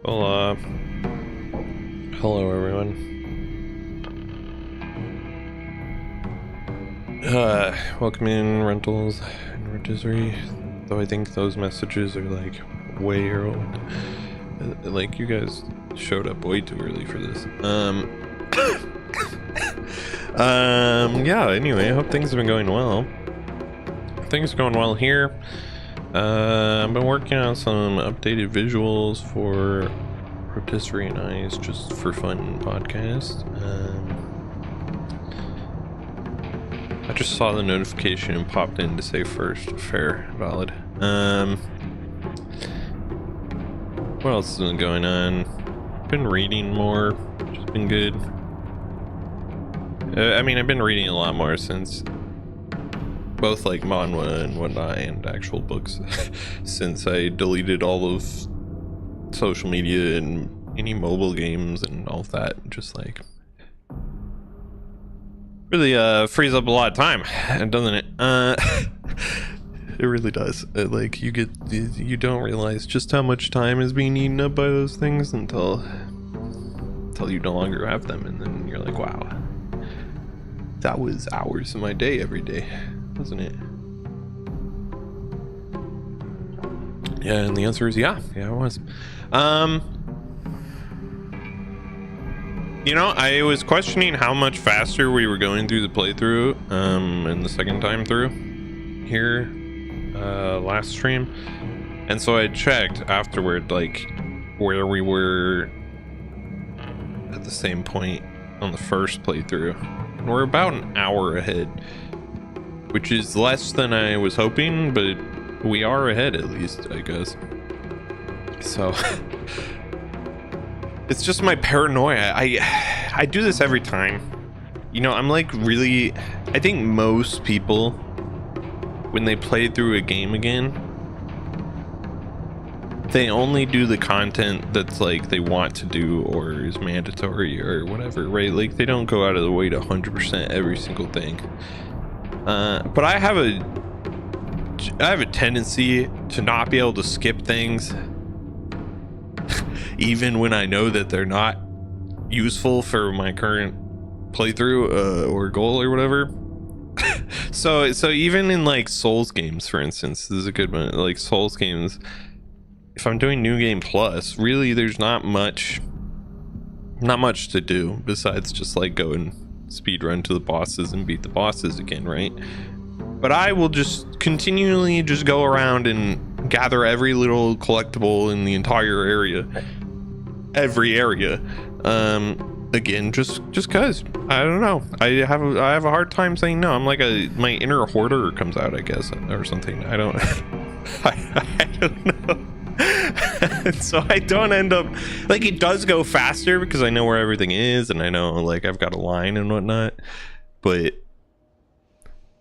Well, hello everyone. Welcome in rentals and rotisserie. Though I think those messages are like way old. Like you guys showed up way too early for this. Yeah, anyway, I hope things have been going well. Things are going well here. I've been working on some updated visuals for Rotisserie and I's just for fun podcast. I just saw the notification and popped in to say first. Fair, valid. What else has been going on? Been reading more, which has been good. I mean, I've been reading a lot more since both like manhwa and whatnot and actual books since I deleted all of social media and any mobile games and all of that. Just like really frees up a lot of time, doesn't it? It really does. You don't realize just how much time is being eaten up by those things until you no longer have them, and then you're like, wow, that was hours of my day every day, wasn't it? Yeah, and the answer is yeah, it was. You know, I was questioning how much faster we were going through the playthrough and the second time through here last stream, and so I checked afterward like where we were at the same point on the first playthrough. We're about an hour ahead, which is less than I was hoping, but we are ahead at least, I guess. So it's just my paranoia. I do this every time. You know, I'm like really, I think most people when they play through a game again, they only do the content that's like they want to do or is mandatory or whatever, right? Like they don't go out of the way to 100% every single thing. But I have a tendency to not be able to skip things even when I know that they're not useful for my current playthrough or goal or whatever. so even in like Souls games, for instance, this is a good one. Like Souls games, if I'm doing New Game Plus, really there's not much to do besides just like go and speed run to the bosses and beat the bosses again, right? But I will just continually just go around and gather every little collectible in the entire area, every area, again, just cause I don't know, I have a hard time saying no. I'm like my inner hoarder comes out, I guess, or something. I don't I don't know. And so I don't end up like, it does go faster because I know where everything is and I know like I've got a line and whatnot, but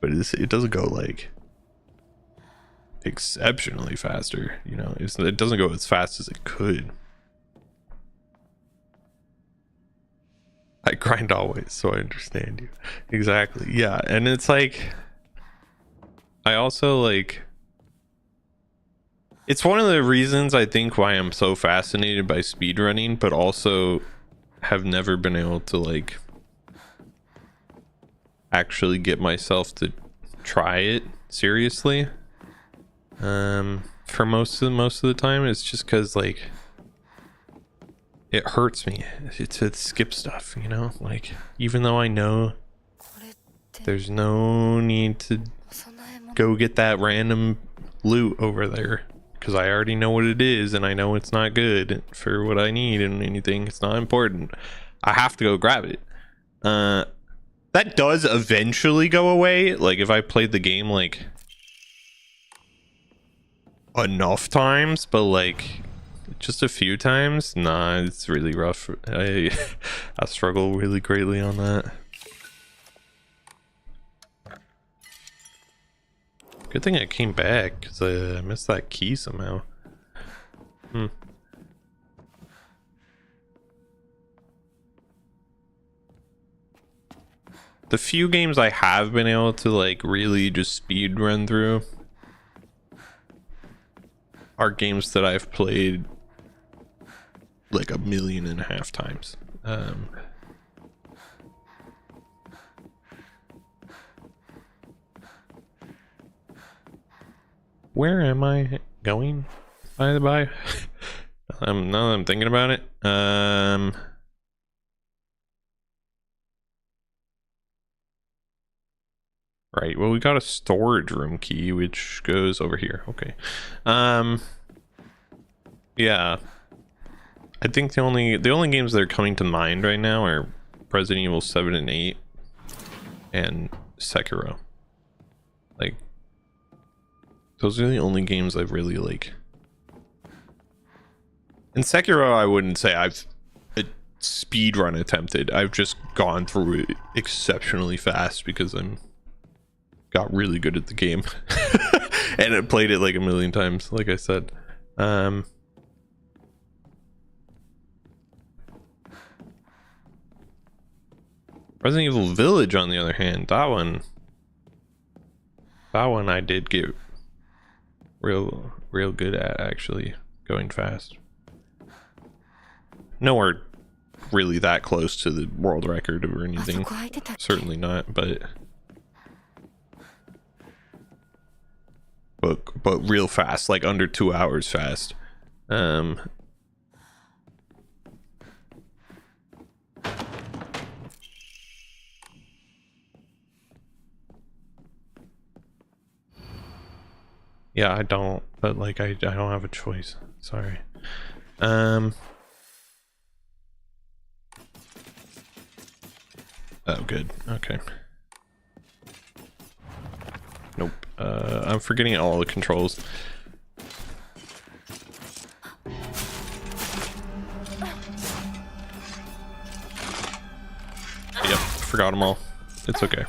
it doesn't go like exceptionally faster, you know. It doesn't go as fast as it could. I grind always, so I understand you. Exactly. Yeah, and it's like I also like, it's one of the reasons I think why I'm so fascinated by speedrunning, but also have never been able to like actually get myself to try it seriously for most of the time. It's just because like it hurts me to skip stuff, you know, like even though I know there's no need to go get that random loot over there because I already know what it is and I know it's not good for what I need and anything, it's not important, I have to go grab it. That does eventually go away, like if I played the game like enough times, but like just a few times, nah, it's really rough. I struggle really greatly on that. Good thing I came back because I missed that key somehow. The few games I have been able to like really just speed run through are games that I've played like 1.5 million times. Where am I going, by the by? Now that I'm thinking about it. Right, well, we got a storage room key which goes over here. Okay. Yeah, I think the only games that are coming to mind right now are Resident Evil 7 and 8 and Sekiro. Like, those are the only games I've really like. In Sekiro, I wouldn't say I've speed run attempted. I've just gone through it exceptionally fast because I'm got really good at the game and I played it like 1 million times, like I said. Resident Evil Village, on the other hand, that one I did get real good at, actually, going fast. Nowhere really that close to the world record or anything, certainly not, but real fast, like under 2 hours fast. Yeah, I don't, but like I don't have a choice. Sorry. Oh, good. Okay. Nope. I'm forgetting all the controls. Yep, forgot them all. It's okay.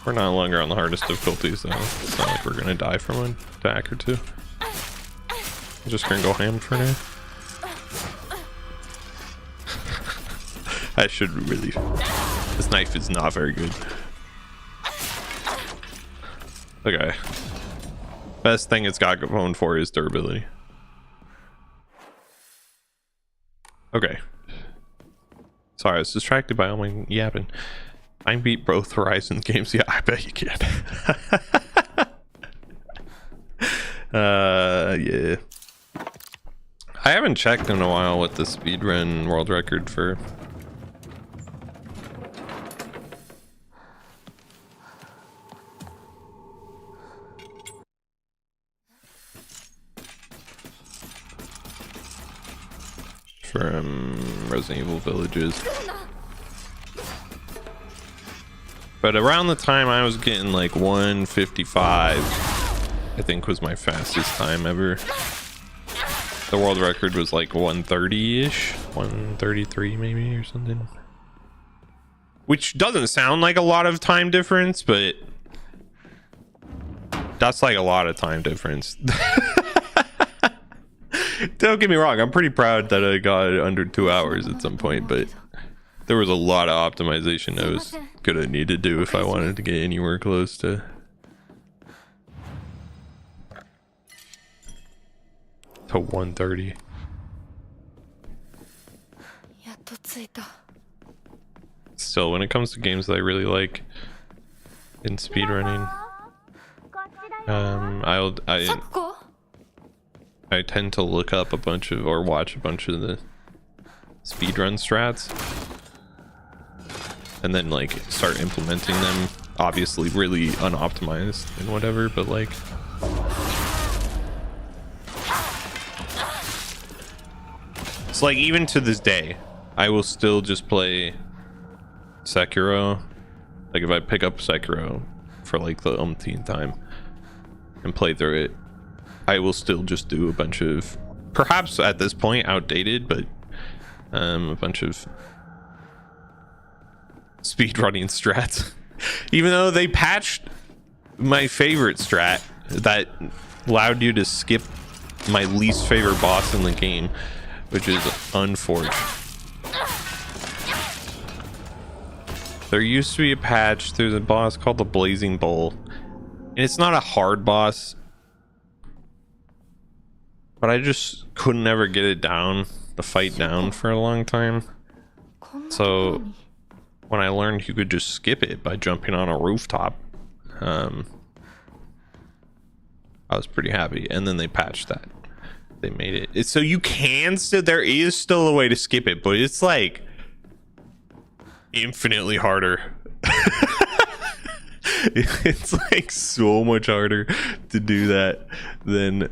We're no longer on the hardest difficulties, though. It's not like we're gonna die from an attack or two. I'm just gonna go ham for now. I should really... This knife is not very good. Okay. Best thing it's got going for is durability. Okay. Sorry, I was distracted by all my yapping. I beat both Horizon games. Yeah, I bet you can. Yeah. I haven't checked in a while what the speedrun world record for. Resident Evil Villages. But around the time I was getting like 155, I think was my fastest time ever. The world record was like 130-ish, 133 maybe or something. Which doesn't sound like a lot of time difference, but that's like a lot of time difference. Don't get me wrong, I'm pretty proud that I got it under 2 hours at some point, but there was a lot of optimization I was gonna need to do if I wanted to get anywhere close to 130. Still, when it comes to games that I really like in speedrunning, I tend to look up a bunch of, or watch a bunch of the speedrun strats and then like start implementing them, obviously really unoptimized and whatever, but like it's like even to this day I will still just play Sekiro. Like if I pick up Sekiro for like the umpteenth time and play through it, I will still just do a bunch of, perhaps at this point outdated, but a bunch of speedrunning strats. Even though they patched my favorite strat that allowed you to skip my least favorite boss in the game, which is Unforged. There used to be a patch, there's a boss called the Blazing Bowl, and it's not a hard boss, but I just couldn't ever get it down the fight down for a long time. So when I learned you could just skip it by jumping on a rooftop, I was pretty happy. And then they patched that. They made it so you can still, there is still a way to skip it, but it's like infinitely harder. It's like so much harder to do that than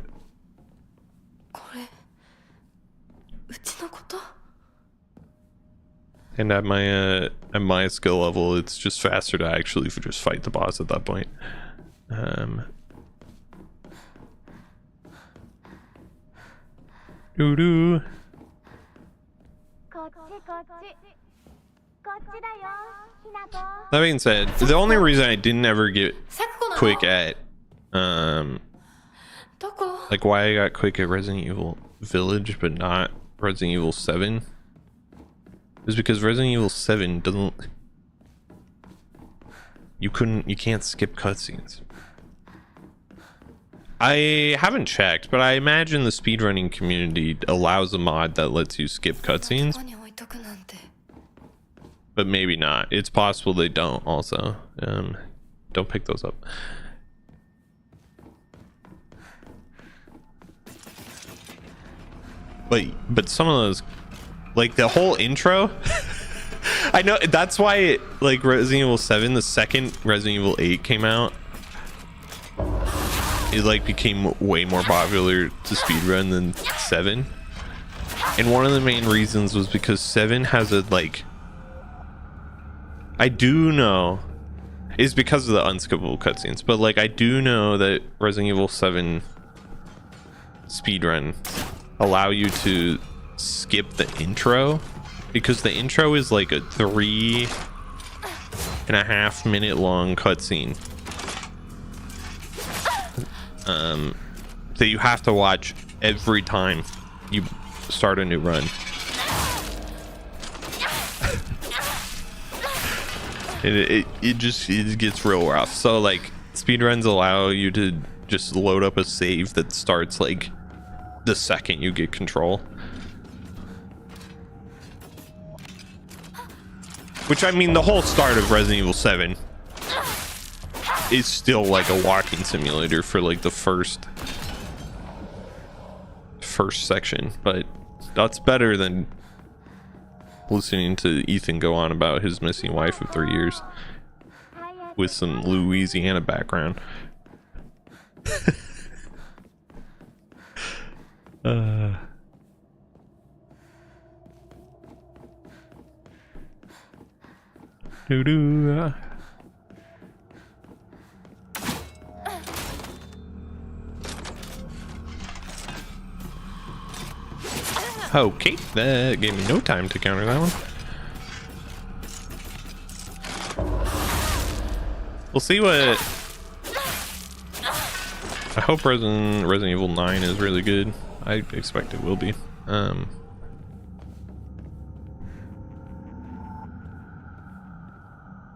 and at my skill level, it's just faster to actually just fight the boss at that point. Doo-doo. That being said, the only reason I didn't ever get quick at like why I got quick at Resident Evil Village but not Resident Evil 7 is because Resident Evil 7 doesn't, you can't skip cutscenes. I haven't checked, but I imagine the speedrunning community allows a mod that lets you skip cutscenes. But maybe not. It's possible they don't also. Don't pick those up. But some of those, like the whole intro, I know that's why like Resident Evil 7, the second Resident Evil 8 came out, it like became way more popular to speedrun than 7. And one of the main reasons was because 7 has a like, I do know is because of the unskippable cutscenes, but like I do know that Resident Evil 7 speedrun allow you to skip the intro because the intro is like a 3.5 minute long cutscene that you have to watch every time you start a new run. it gets real rough. So like speedruns allow you to just load up a save that starts like the second you get control, which I mean the whole start of Resident Evil 7 is still like a walking simulator for like the first section, but that's better than listening to Ethan go on about his missing wife of 3 years with some Louisiana background. Doo-doo. Okay, that gave me no time to counter that one. We'll see what... I hope Resident Evil 9 is really good. I expect it will be. But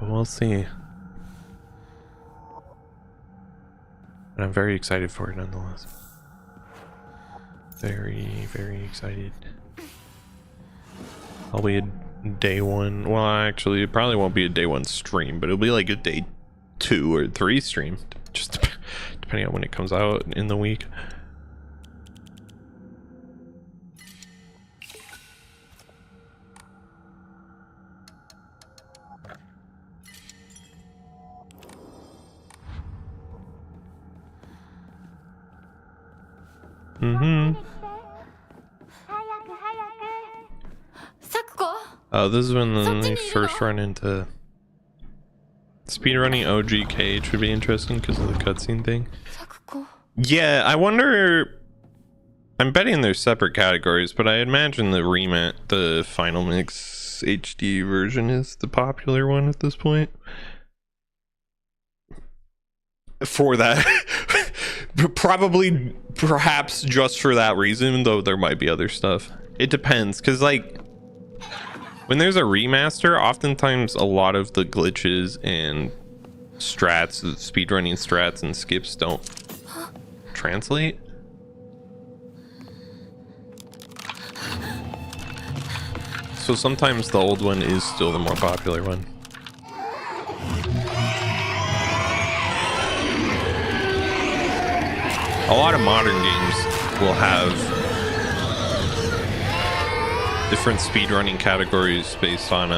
we'll see. And I'm very excited for it nonetheless. Very, very excited. I'll be a day one. Well, actually, it probably won't be a day one stream, but it'll be like a day 2 or 3 stream, just depending on when it comes out in the week. Oh, this is when they first run into speedrunning. OG Cage would be interesting because of the cutscene thing. Yeah, I wonder. I'm betting there's separate categories, but I imagine the Final Mix HD version is the popular one at this point. For that, probably, perhaps just for that reason, though there might be other stuff. It depends, because like when there's a remaster, oftentimes a lot of the glitches and strats, speedrunning strats and skips don't translate. So sometimes the old one is still the more popular one. A lot of modern games will have different speedrunning categories based on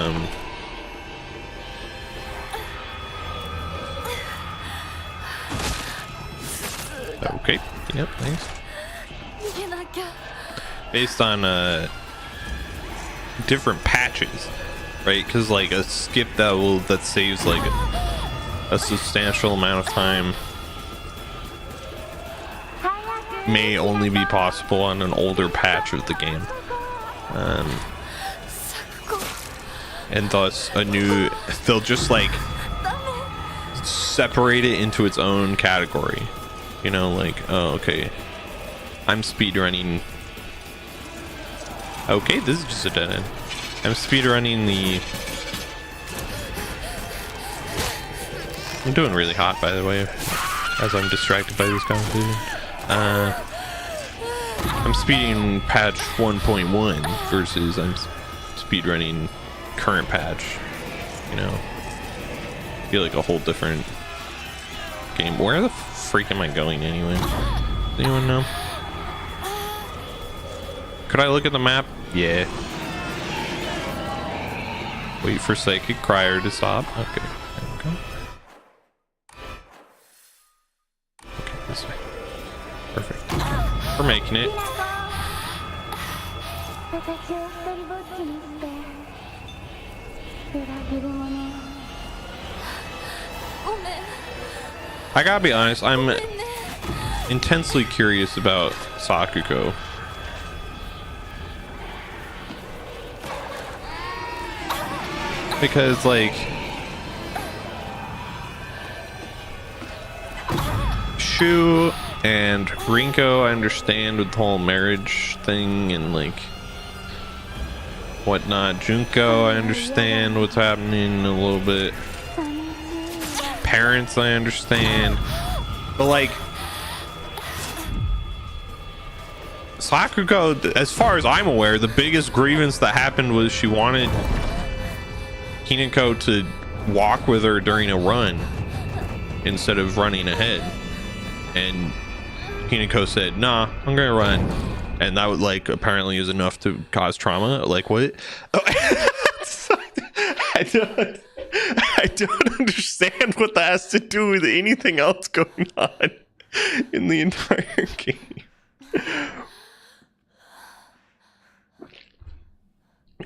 okay, yep, thanks. Based on different patches, right? Because like a skip that saves like a substantial amount of time may only be possible on an older patch of the game, and thus they'll just like separate it into its own category, you know, like, oh, okay, I'm speedrunning. Okay, this is just a dead end. I'm speedrunning I'm doing really hot, by the way, as I'm distracted by this conversation. I'm speeding patch 1.1 versus I'm speedrunning current patch, you know. I feel like a whole different game. Where the freak am I going anyway? Does anyone know? Could I look at the map? Yeah. Wait for Psychic Crier to stop. Okay, there we go. Okay, this way. Perfect. We're making it. I gotta be honest, I'm intensely curious about Sakuko. Because like Shu and Rinko, I understand with the whole marriage thing and like whatnot. Junko, I understand what's happening a little bit. Parents, I understand, but like Sakuko, as far as I'm aware, the biggest grievance that happened was she wanted Hinako to walk with her during a run instead of running ahead, and Hinako said, nah, I'm gonna run, and that would like apparently is enough to cause trauma. Like what? Oh, I don't understand what that has to do with anything else going on in the entire game.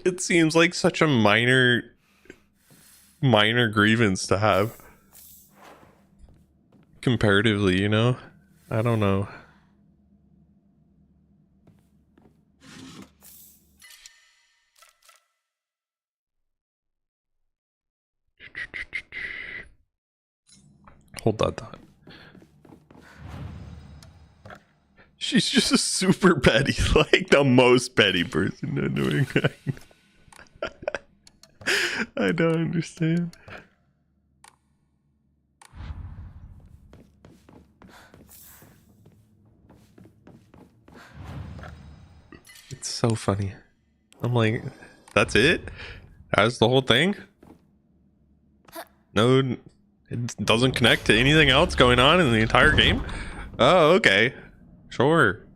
It seems like such a minor grievance to have comparatively, you know? I don't know. Hold that thought. She's just a super petty, like the most petty person in doing that. I don't understand. It's so funny. I'm like, that's it? That's the whole thing? No, it doesn't connect to anything else going on in the entire game? Oh, okay. Sure.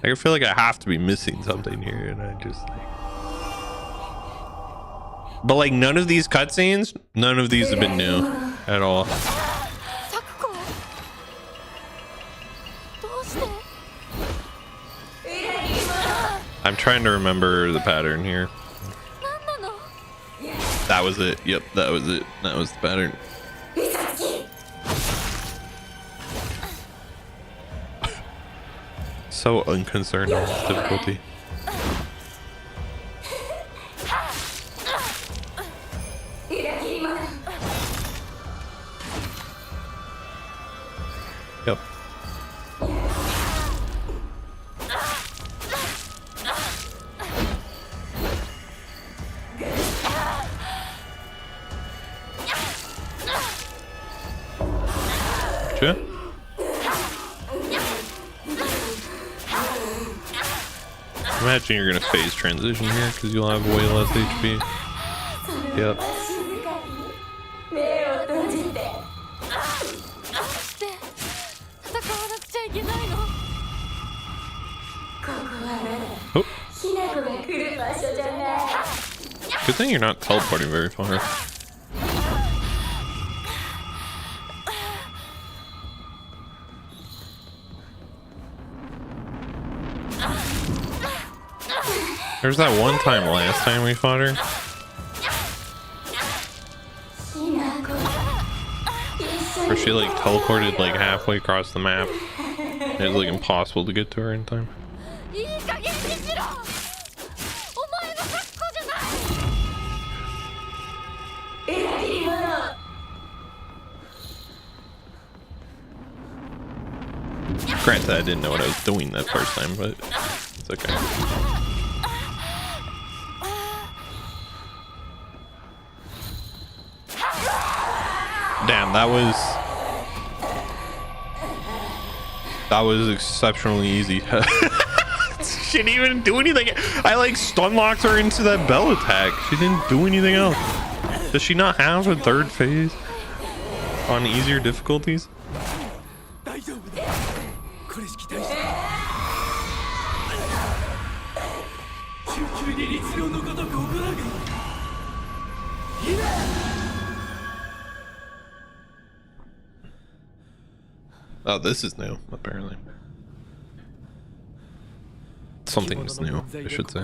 I feel like I have to be missing something here, and I just like... But like none of these cutscenes, none of these have been new at all. I'm trying to remember the pattern here. That was it. Yep, that was it. That was the pattern. So unconcerned with this difficulty. Yep. Imagine you're gonna phase transition here because you'll have way less HP. Yep. Oh. Good thing you're not teleporting very far. There's that one time last time we fought her. Where she like teleported like halfway across the map. It was like impossible to get to her in time. Granted, I didn't know what I was doing that first time, but it's okay. Damn, that was exceptionally easy. She didn't even do anything. I like stun locked her into that bell attack. She didn't do anything else. Does she not have a third phase on easier difficulties? Oh, this is new, apparently. Something is new, I should say.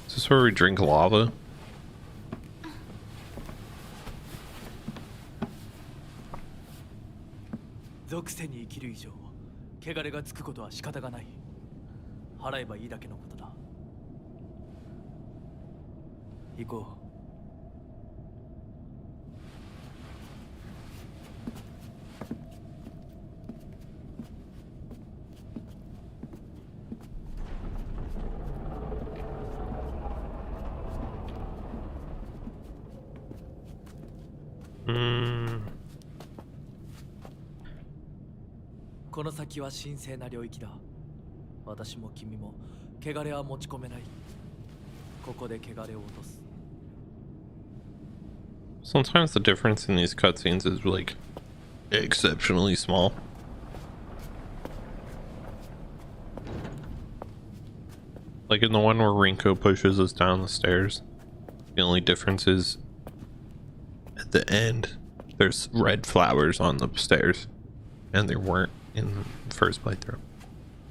Is this where we drink lava? Sometimes the difference in these cutscenes is like exceptionally small. Like in the one where Rinko pushes us down the stairs, the only difference is at the end there's red flowers on the stairs and there weren't in the first playthrough.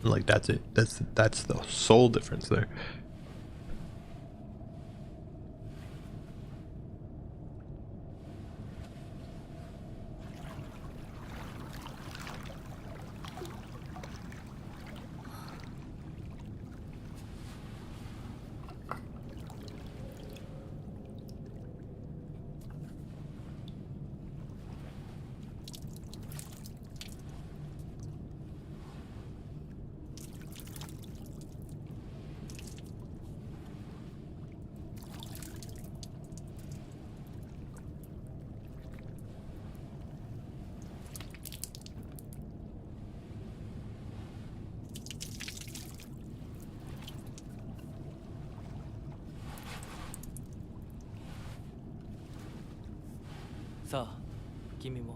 Like that's it. That's the sole difference there.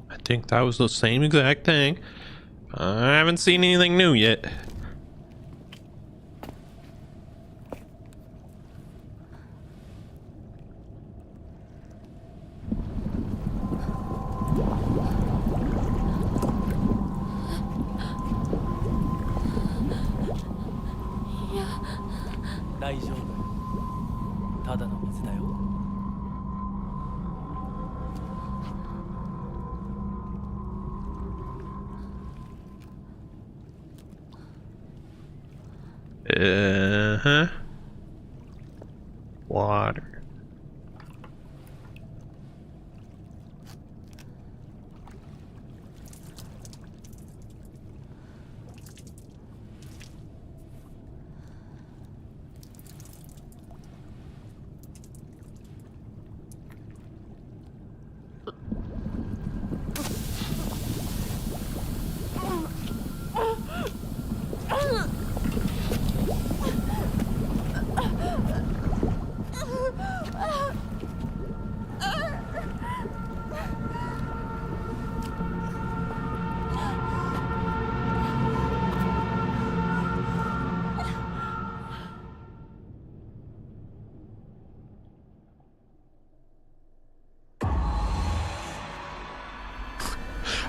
I think that was the same exact thing. I haven't seen anything new yet. Water.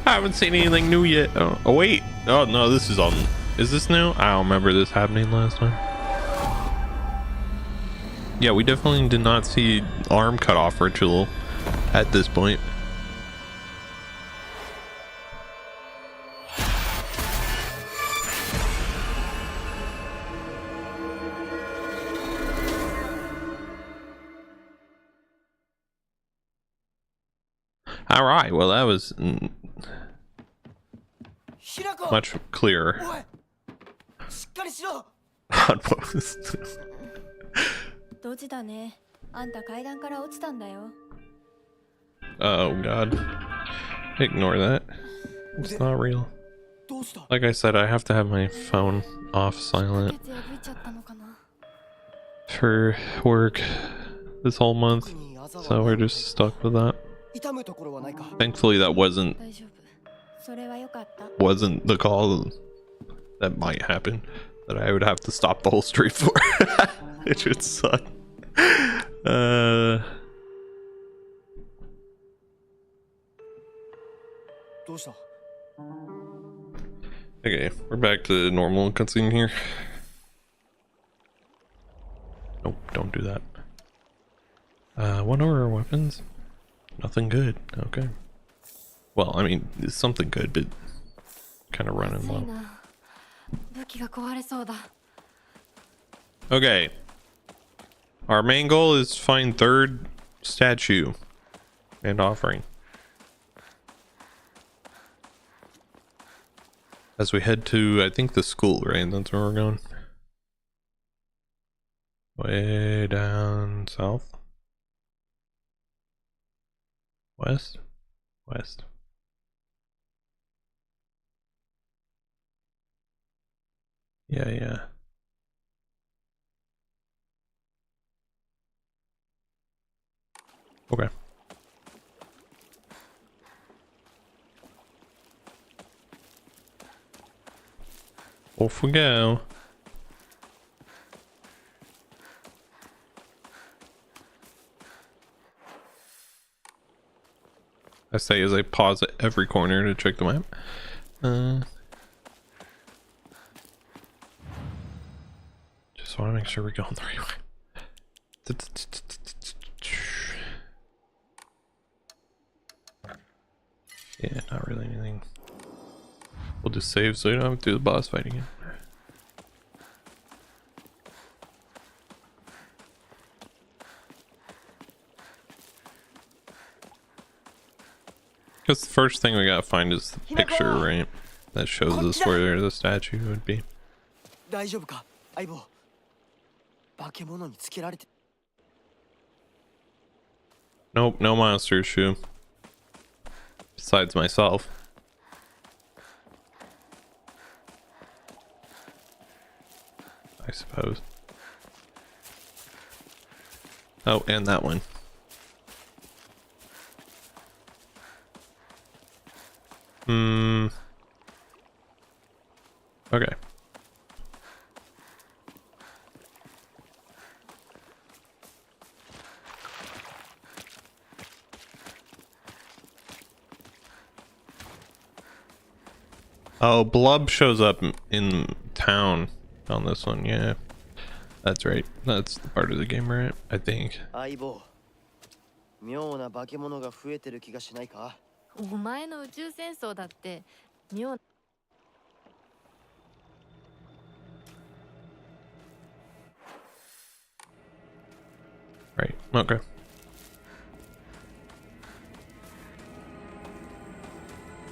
I haven't seen anything new yet. Oh wait. Oh no, this is on. Is this new? I don't remember this happening last time. Yeah, we definitely did not see arm cut off ritual at this point. All right, well that was much clearer. Oh god. Ignore that. It's not real. Like I said, I have to have my phone off silent for work this whole month, so we're just stuck with that. Thankfully that wasn't the call that might happen that I would have to stop the whole stream for. It should suck. Okay, we're back to normal cutscene here. Nope, don't do that. What are our weapons? Nothing good. Okay. Well, I mean, it's something good, but kind of running low. Okay. Our main goal is to find third statue and offering. As we head to, I think, the school, right? That's where we're going. Way down south. West? West. Yeah. Okay. Off we go. I say as I pause at every corner to check the map. Just want to make sure we're going the right way. Yeah, not really anything. We'll just save so you don't have to do the boss fight again. Because the first thing we gotta find is the picture, right? That shows us where the statue would be. Nope, no monster shoe. Besides myself. I suppose. Oh, and that one. Okay. Oh, Blub shows up in town on this one, yeah. That's right. That's the part of the game, right? I think. Right, okay.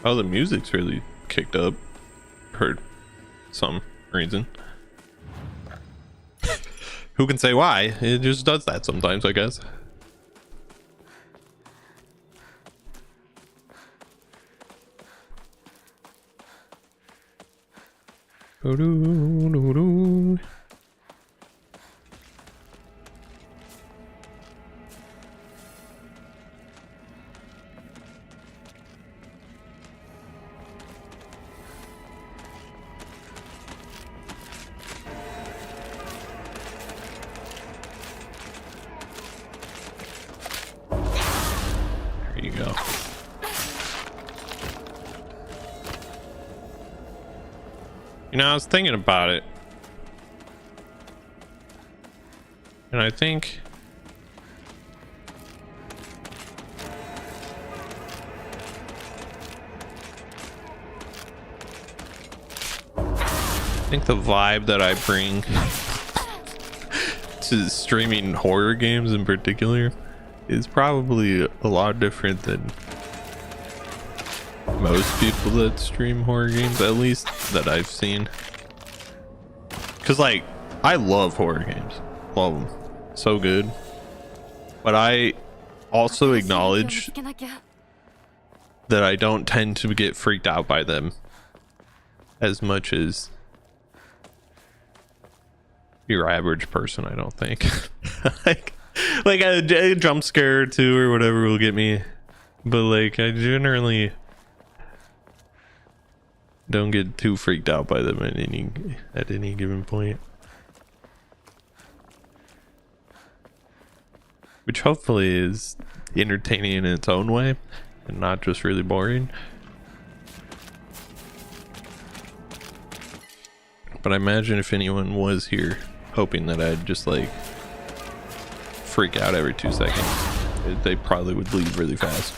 Oh, the music's really kicked up for some reason. Who can say why? It just does that sometimes, I guess. You know, I was thinking about it. And I think the vibe that I bring to streaming horror games in particular is probably a lot different than most people that stream horror games, at least that I've seen. Because like, I love horror games, love them, so good, but I also acknowledge that I don't tend to get freaked out by them as much as your average person, I don't think. like a jump scare or two or whatever will get me, but like I generally don't get too freaked out by them at any given point, which hopefully is entertaining in its own way and not just really boring. But I imagine if anyone was here hoping that I'd just like freak out every 2 seconds, they probably would leave really fast.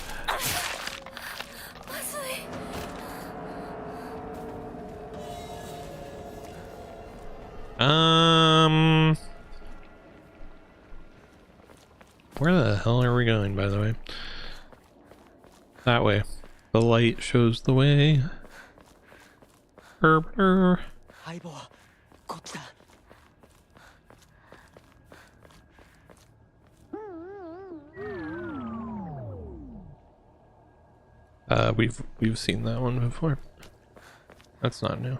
Where the hell are we going, by the way? That way. The light shows the way. Burr. We've seen that one before. That's not new.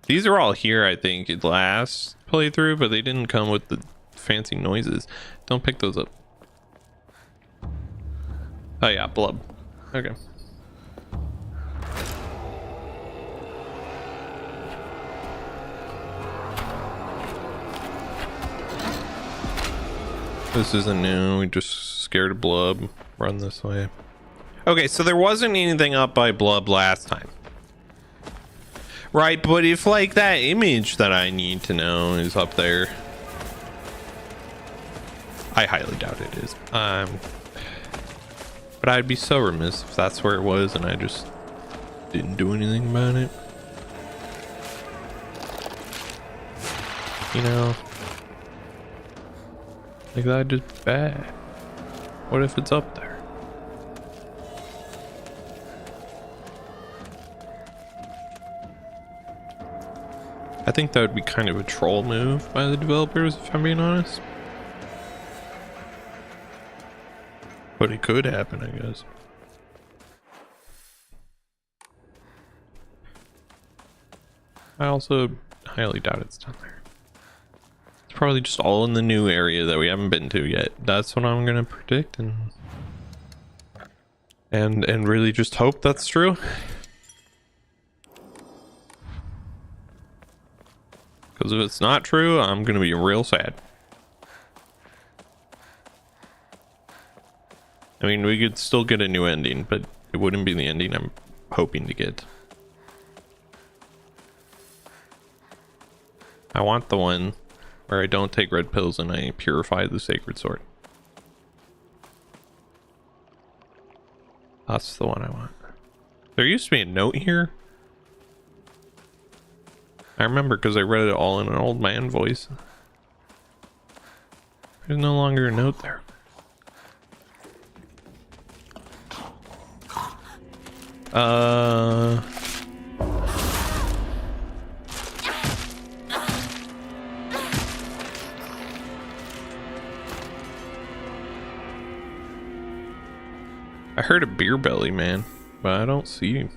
These are all here, I think, at last playthrough, but they didn't come with the fancy noises. Don't pick those up. Oh yeah, blub. Okay. This isn't new, we just scared a blub. Run this way. Okay, so there wasn't anything up by blub last time. Right, but if like that image that I need to know is up there, I highly doubt it is. But I'd be so remiss if that's where it was and I just didn't do anything about it. You know? Like that just bad. What if it's up there? I think that would be kind of a troll move by the developers, if I'm being honest. But it could happen, I guess. I also highly doubt it's down there. It's probably just all in the new area that we haven't been to yet. That's what I'm gonna predict and really just hope that's true. Because if it's not true, I'm gonna be real sad. I mean, we could still get a new ending, but it wouldn't be the ending I'm hoping to get. I want the one where I don't take red pills and I purify the sacred sword. That's the one I want. There used to be a note here. I remember because I read it all in an old man voice. There's no longer a note there. I heard a beer belly man, but I don't see him.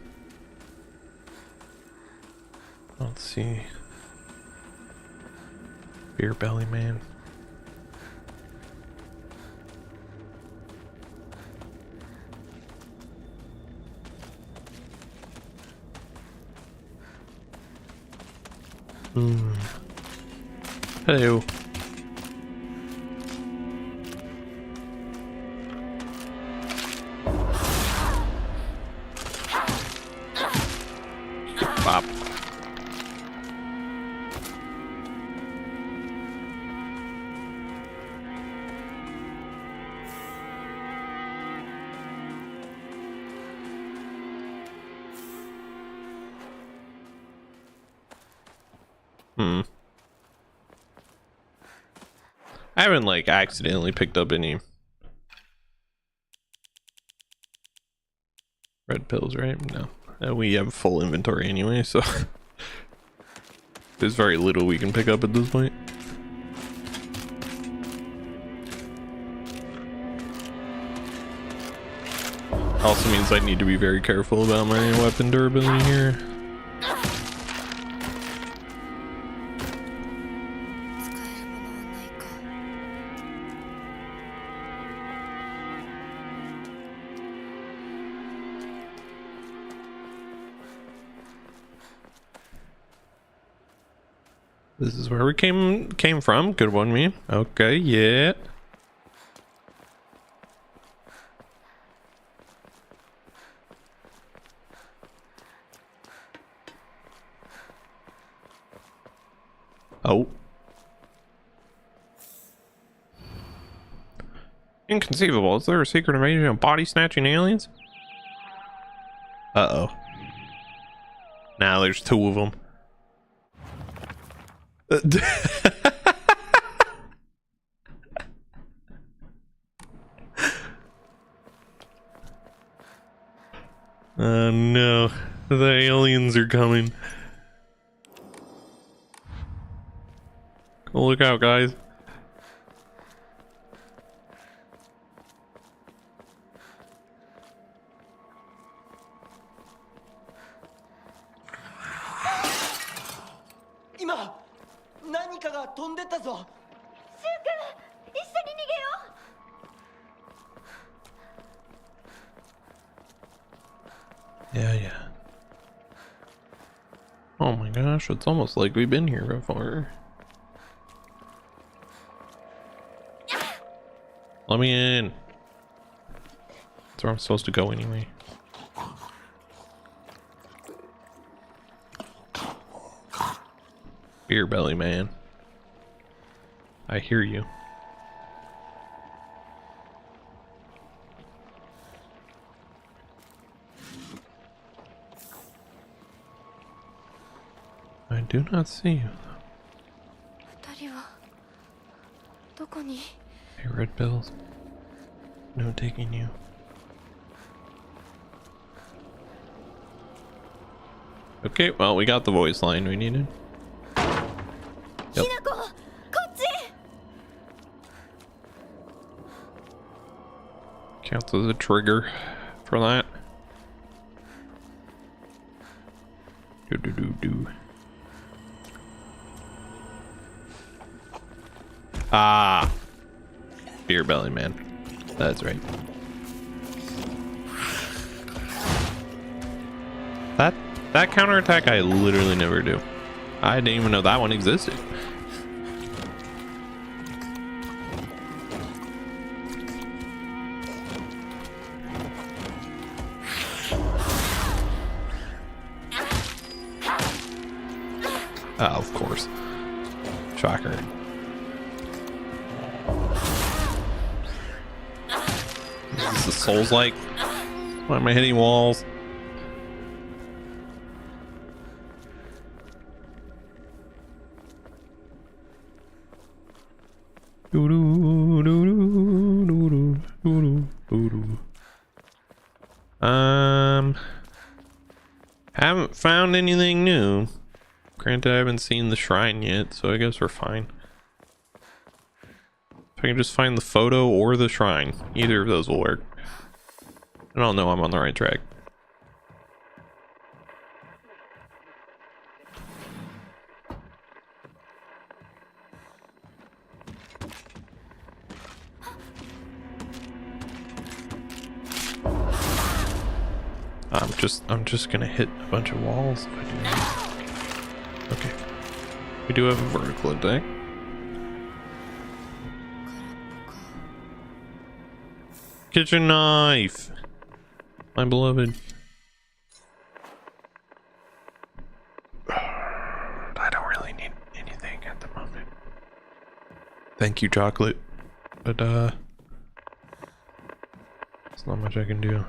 Let's see. Beer belly man. Hello. I haven't like accidentally picked up any red pills, right? No. We have full inventory anyway, so there's very little we can pick up at this point. Also means I need to be very careful about my weapon durability here. This is where we came from. Good one, me. Okay, yeah. Oh. Inconceivable. Is there a secret invasion of body snatching aliens? Uh-oh. Now there's two of them. Oh no, the aliens are coming. Oh, look out, guys. Yeah. Oh my gosh, it's almost like we've been here before. Let me in. That's where I'm supposed to go anyway. Beer belly, man. I hear you. I do not see you. Hey, red pills. No taking you. Okay, well, we got the voice line we needed. Yep. Counts as a trigger for that. Do. Ah, beer belly, man. That's right. That counterattack I literally never do. I didn't even know that one existed. Oh, of course. Shocker. Is the Souls like? Why am I hitting walls? Haven't found anything new. Granted, I haven't seen the shrine yet, so I guess we're fine. If I can just find the photo or the shrine, either of those will work. I don't know, I'm on the right track. I'm just gonna hit a bunch of walls if I do that. Okay. We do have a vertical attack. Kitchen knife, my beloved. I don't really need anything at the moment. Thank you, chocolate. But there's not much I can do.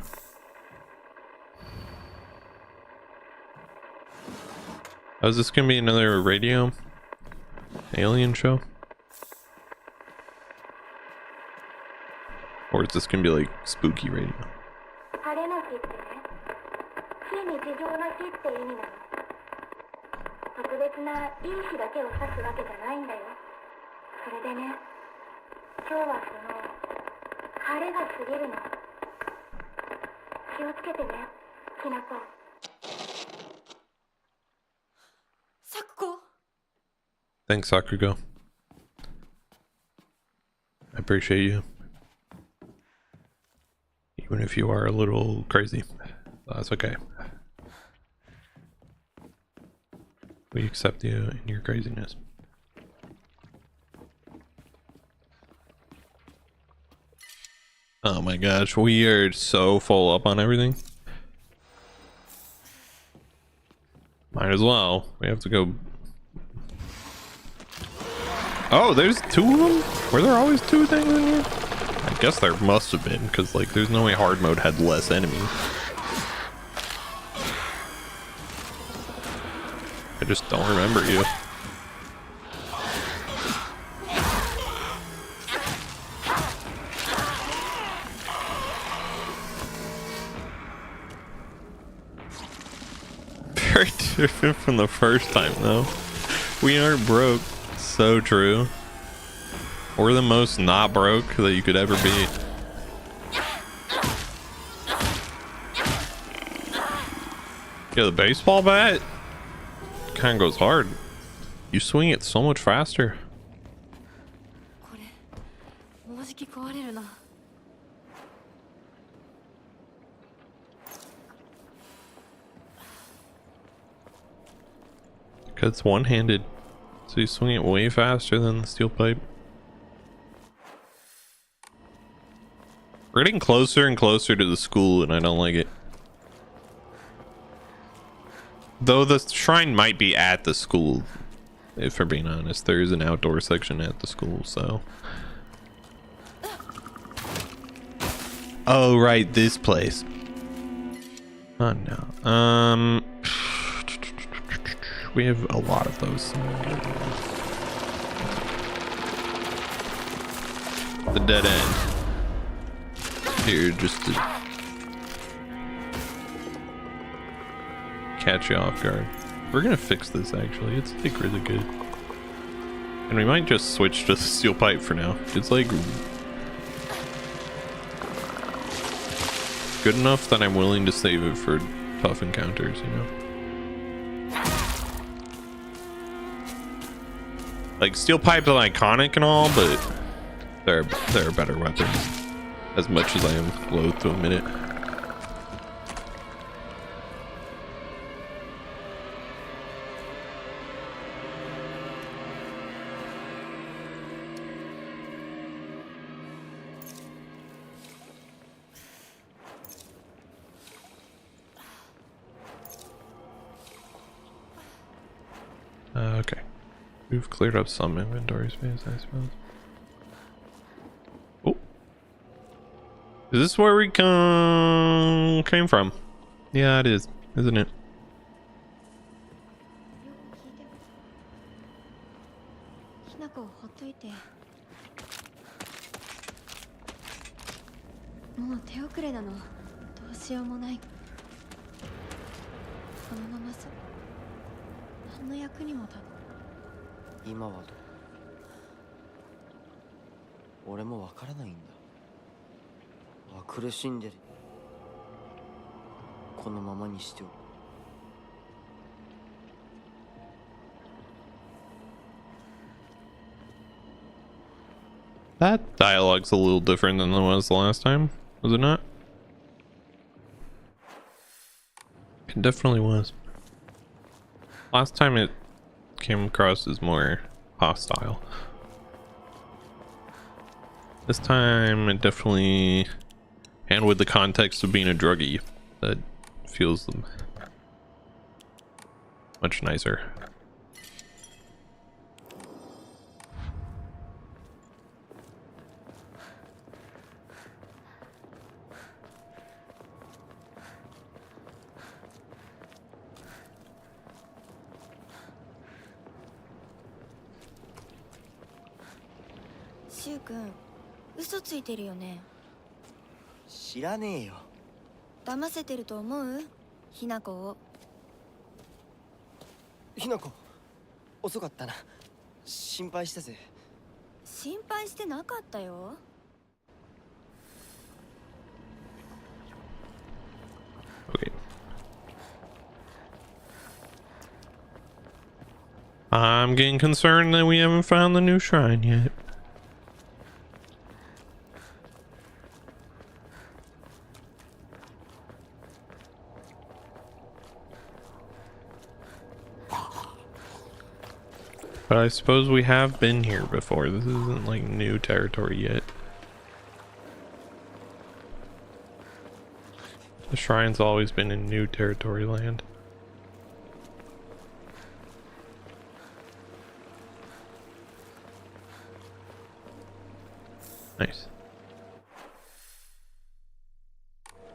Oh, is this gonna be another radio? alien show? Or is this gonna be like spooky radio? 晴れの日ってね、非日常の日って意味なの。特別ないい日だけを指すわけじゃないんだよ。それでね、今日はその晴れが過ぎるの。気をつけてね、きなこ。Sakuko. Thanks, Sakugo. I appreciate you. Even if you are a little crazy, that's okay. We accept you in your craziness. Oh my gosh, we are so full up on everything. Might as well. We have to go. Oh, there's two of them? Were there always two things in here? I guess there must have been, because like there's no way hard mode had less enemies. I just don't remember you. Very different from the first time though. We aren't broke. So true. We're the most not broke that you could ever be. Yeah, the baseball bat kind of goes hard. You swing it so much faster. Because it's one-handed, so you swing it way faster than the steel pipe. We're getting closer and closer to the school, and I don't like it. Though the shrine might be at the school, if we're being honest. There is an outdoor section at the school, so. Oh, right, this place. Oh, no. We have a lot of those. The dead end. Here, just to catch you off guard. We're gonna fix this actually. It's like really good. And we might just switch to steel pipe for now. It's like good enough that I'm willing to save it for tough encounters, you know? Like steel pipe is iconic and all, but there are better weapons. As much as I am loath to admit it. Okay. We've cleared up some inventory space, I suppose. Oh. Is this where we came from? Yeah, it is, isn't it? That dialogue's a little different than it was the last time, was it not? It definitely was. Last time it came across as more hostile. This time it definitely, and with the context of being a druggie, that feels much nicer. シュウ君、嘘ついてるよね。知らねえよ。騙せてると思う？ひなこを。ひなこ、遅かったな。心配したぜ。心配してなかったよ。Okay. I'm getting concerned that we haven't found the new shrine yet. But I suppose we have been here before. This isn't like new territory yet. The shrine's always been in new territory land. Nice.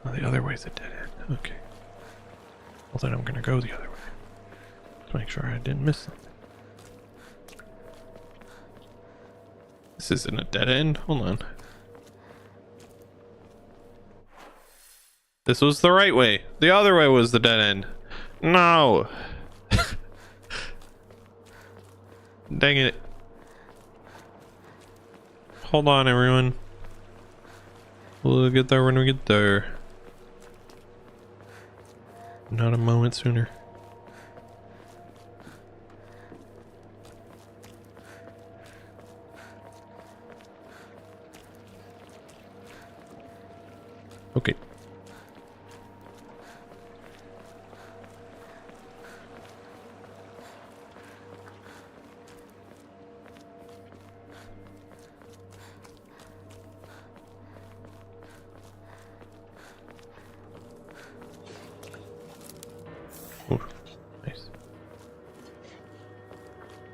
Oh, the other way's a dead end. Okay. Well, then I'm gonna go the other way. To make sure I didn't miss something. This isn't a dead end. Hold on. This was the right way. The other way was the dead end. No. Dang it. Hold on, everyone. We'll get there when we get there. Not a moment sooner. Okay. Ooh, nice.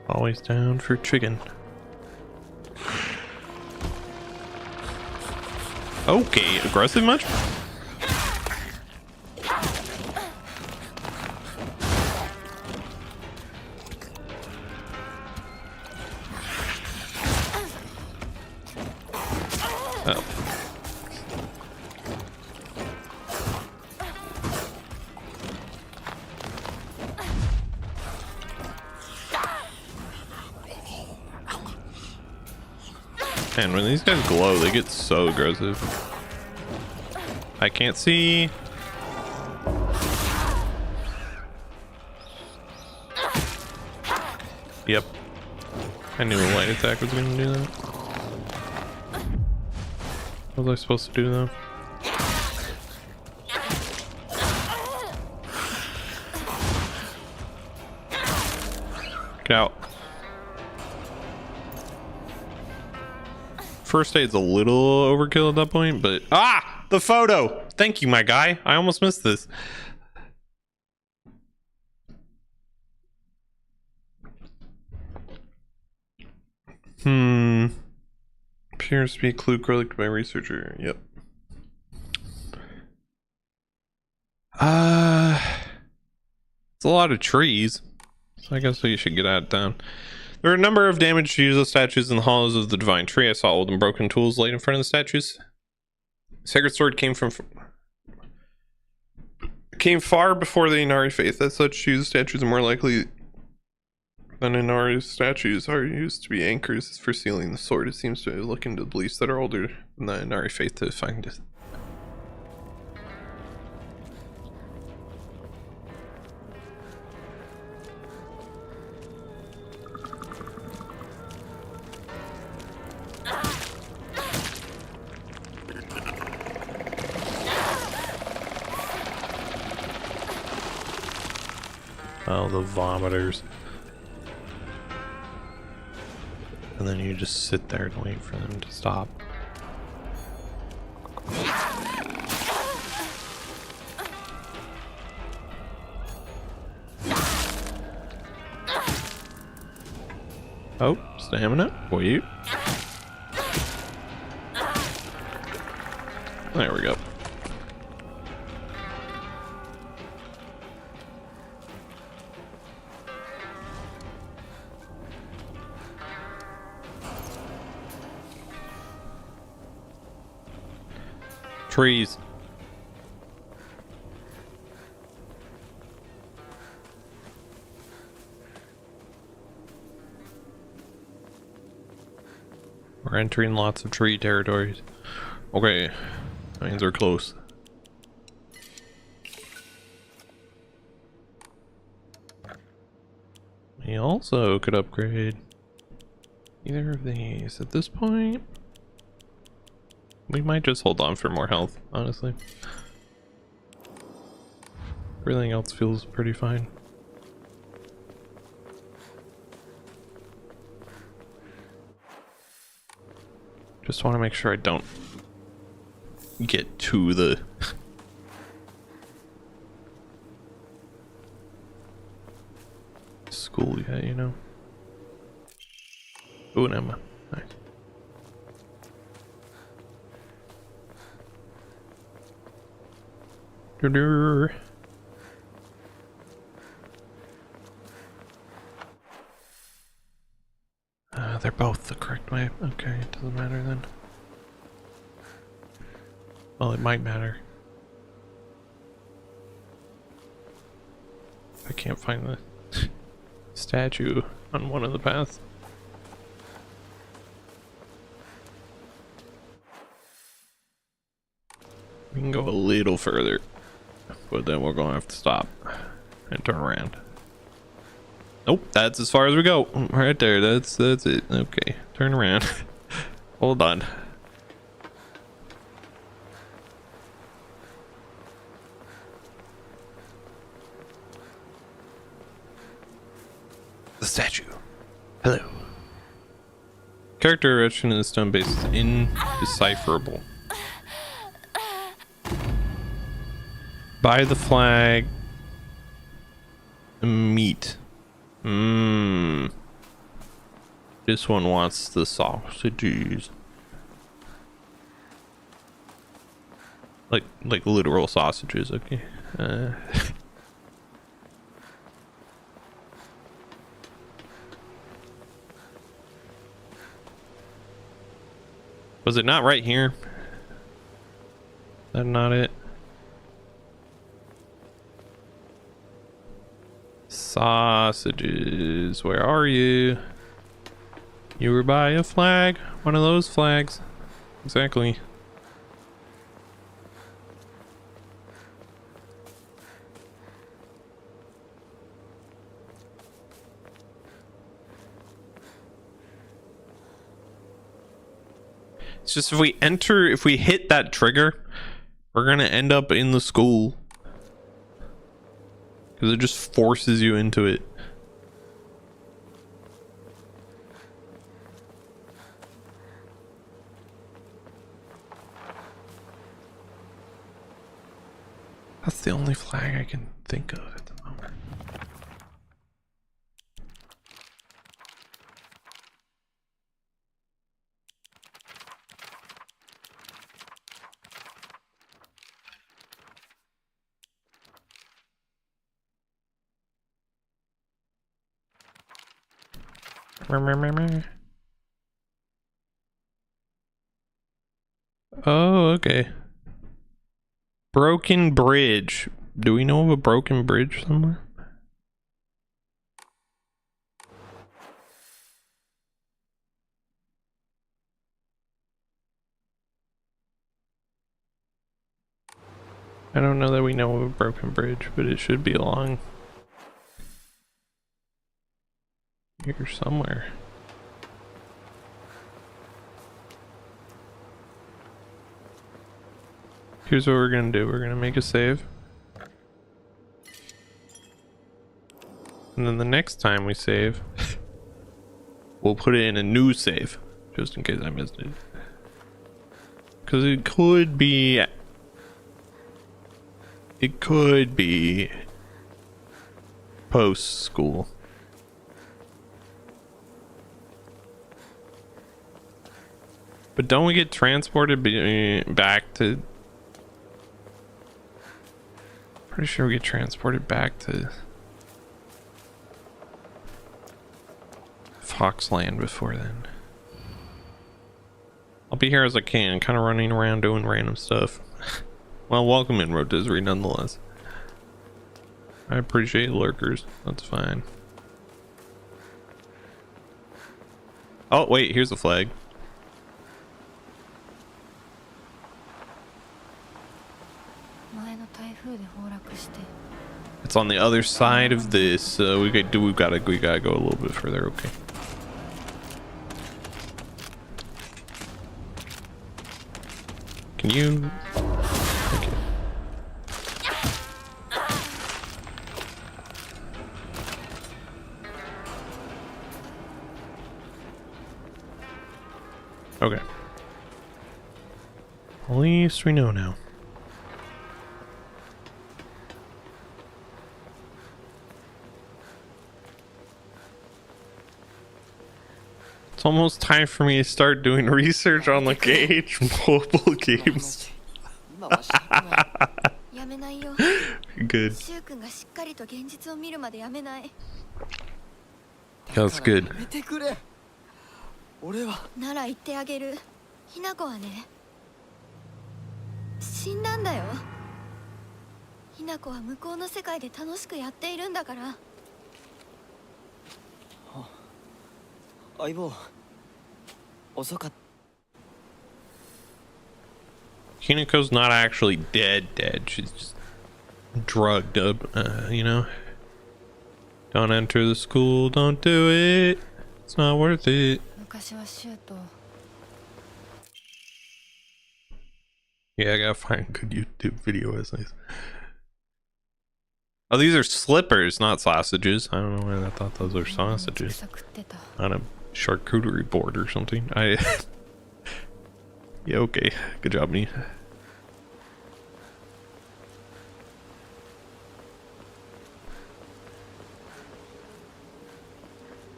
Always down for chicken. Okay, aggressive much? Oh. Man, when these guys glow, they get so aggressive. I can't see. Yep. I knew a light attack was going to do that. What was I supposed to do though? Get out. First aid's a little overkill at that point, but the photo. Thank you, my guy. I almost missed this. Appears to be a clue collected by researcher. Yep. It's a lot of trees, so I guess we should get out of town. There are a number of damaged Yuzo statues in the hollows of the divine tree. I saw old and broken tools laid in front of the statues. Sacred sword came far before the Inari faith. As such, Yuzo statues are more likely than Inari statues are used to be anchors for sealing the sword. It seems to look into beliefs that are older than the Inari faith to find it. Oh, the vomiters. And then you just sit there and wait for them to stop. Oh, stamina for you. There we go. trees. We're entering lots of tree territories. Okay, that means we're close. We also could upgrade either of these at this point. We might just hold on for more health, honestly. Everything else feels pretty fine. Just want to make sure I don't get to the school yet, you know. Oh, an Emma. Nice. They're both the correct way. Okay, it doesn't matter then. Well, it might matter. I can't find the statue on one of the paths. We can go a little further, but then we're gonna have to stop and turn around. Nope, that's as far as we go. Right there, that's it. Okay, turn around. Hold on. The statue. Hello. Character erection in the stone base is indecipherable. Buy the flag. Meat. This one wants the sausages. Like literal sausages, okay. Was it not right here? Is that not it? Sausages, where are you? You were by a flag, one of those flags. Exactly. It's just if we hit that trigger, we're gonna end up in the school. Because it just forces you into it. That's the only flag I can think of at the moment. Oh, okay. Broken bridge. Do we know of a broken bridge somewhere? I don't know that we know of a broken bridge, but it should be along here somewhere. Here's what we're gonna do. We're gonna make a save. And then the next time we save, we'll put it in a new save, just in case I missed it. Because it could be post school. But don't we get transported back to... Pretty sure we get transported back to Foxland before then. I'll be here as I can, kind of running around doing random stuff. Well, welcome in, rotisserie, nonetheless. I appreciate lurkers. That's fine. Oh, wait, here's the flag. It's on the other side of this. We gotta go a little bit further. Okay. Can you? Okay. Okay. At least we know now. It's almost time for me to start doing research on the Gage mobile games. 今はしゃやめないよ。 Good. シュウ君がしっかりと現実を見るまでやめない。 That's good. やめてくれ。俺はなら言ってあげる。ひな子はね、死んだんだよ。ひな子は向こうの世界で楽しくやっているんだから。相棒遅かった。 Hinako's not actually dead. She's just drugged up, you know. Don't enter the school. Don't do it. It's not worth it. 昔はシュウと Yeah, I gotta find a good YouTube video. That's nice. Oh, these are slippers, not sausages. I don't know why I thought those were sausages. On a charcuterie board or something. Yeah, okay. Good job, me.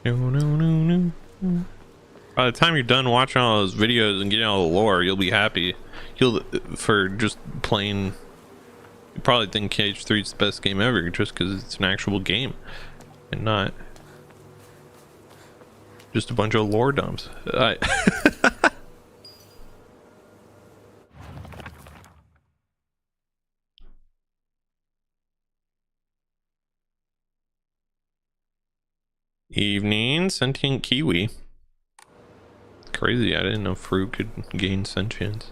No. By the time you're done watching all those videos and getting all the lore, you'll be happy. For just playing. You probably think KH3 is the best game ever just because it's an actual game and not just a bunch of lore dumps. Evening, sentient kiwi. Crazy, I didn't know fruit could gain sentience.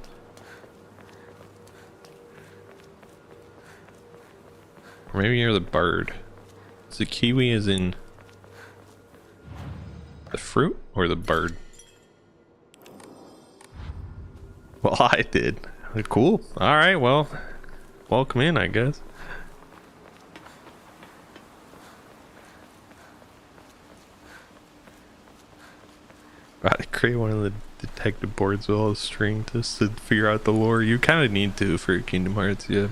Or maybe you're the bird. So the kiwi is in the fruit or the bird? Well, I did. Cool. All right, well, welcome in, I guess. Gotta create one of the detective boards with all the string just to figure out the lore. You kind of need to for Kingdom Hearts, yeah.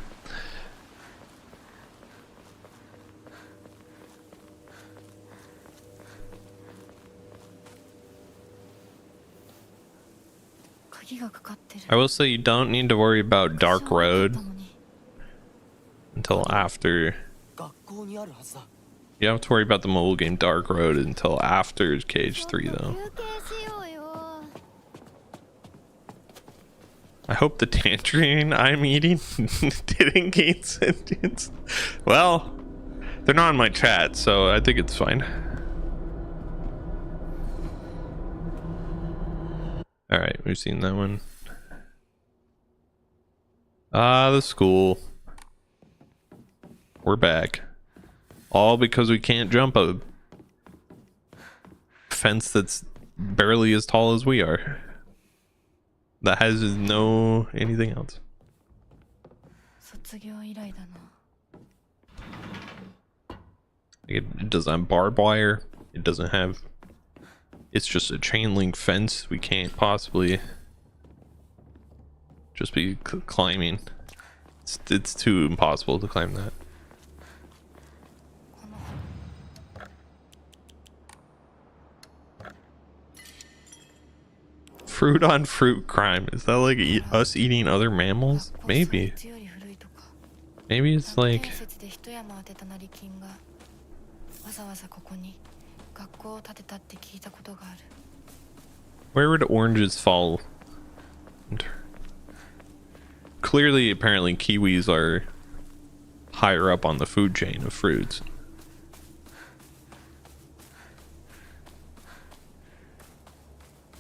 I will say you don't need to worry about Dark Road until after. 学校にあるはずだ。 You don't have to worry about the mobile game Dark Road until after KH3 though. 休憩しようよ。 I hope the tangerine I'm eating didn't gain sentience. Well, they're not in my chat, so I think it's fine. All right, we've seen that one. The school. We're back. All because we can't jump a fence that's barely as tall as we are. That has no anything else. 卒業以来だな。 It doesn't have barbed wire. It doesn't have. It's just a chain link fence. We can't possibly just be climbing. It's too impossible to climb that. Fruit on fruit crime. Is that like us eating other mammals? Maybe. Maybe it's like. Where would oranges fall? clearly, apparently, kiwis are higher up on the food chain of fruits.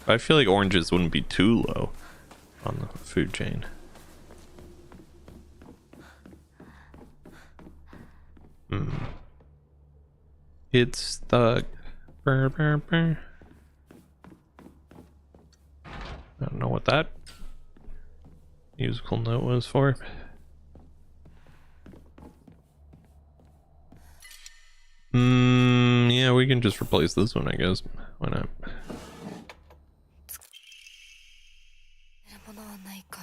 I feel like oranges wouldn't be too low on the food chain. It's stuck. Burr, burr, burr. I don't know what that musical note was for. Yeah, we can just replace this one, I guess. Why not? ものはないか。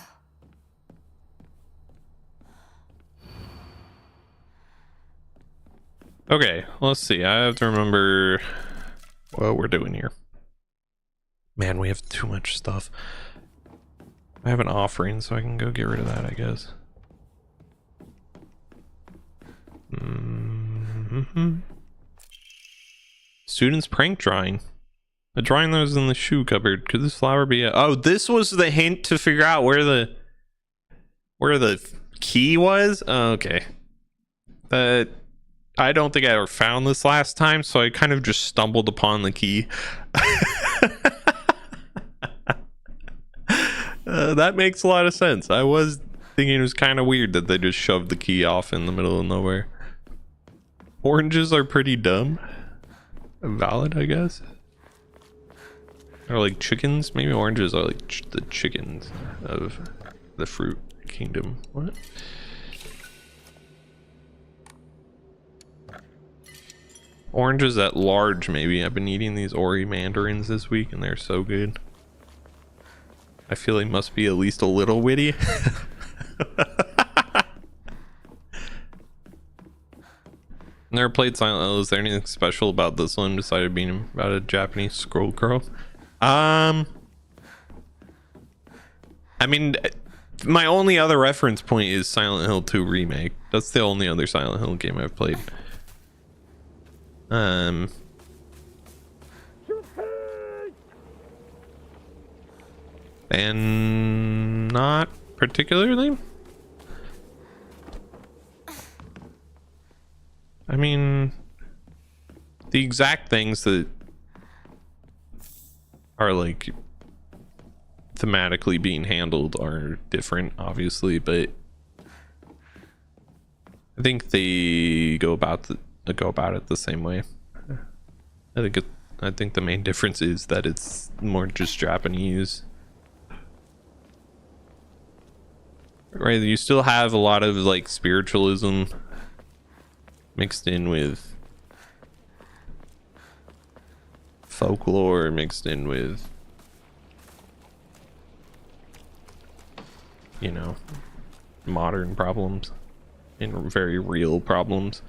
Okay, let's see. I have to remember what we're doing here. Man, we have too much stuff. I have an offering, so I can go get rid of that, I guess. Students prank drawing. A drawing that was in the shoe cupboard. Could this flower be oh, this was the hint to figure out where the key was? Oh, okay. I don't think I ever found this last time, so I kind of just stumbled upon the key. That makes a lot of sense. I was thinking it was kind of weird that they just shoved the key off in the middle of nowhere. Oranges are pretty dumb. Valid, I guess. Or like chickens. Maybe oranges are like the chickens of the fruit kingdom. What? Oranges at large, maybe. I've been eating these Ori mandarins this week and they're so good. I feel they must be at least a little witty. Never played Silent Hill. Is there anything special about this one besides being about a Japanese scroll girl? I mean, my only other reference point is Silent Hill 2 Remake. That's the only other Silent Hill game I've played. And not particularly. I mean, the exact things that are like thematically being handled are different, obviously, but I think they go about it the same way. I think the main difference is that it's more just Japanese. Right, you still have a lot of like spiritualism mixed in with folklore, mixed in with, you know, modern problems and very real problems.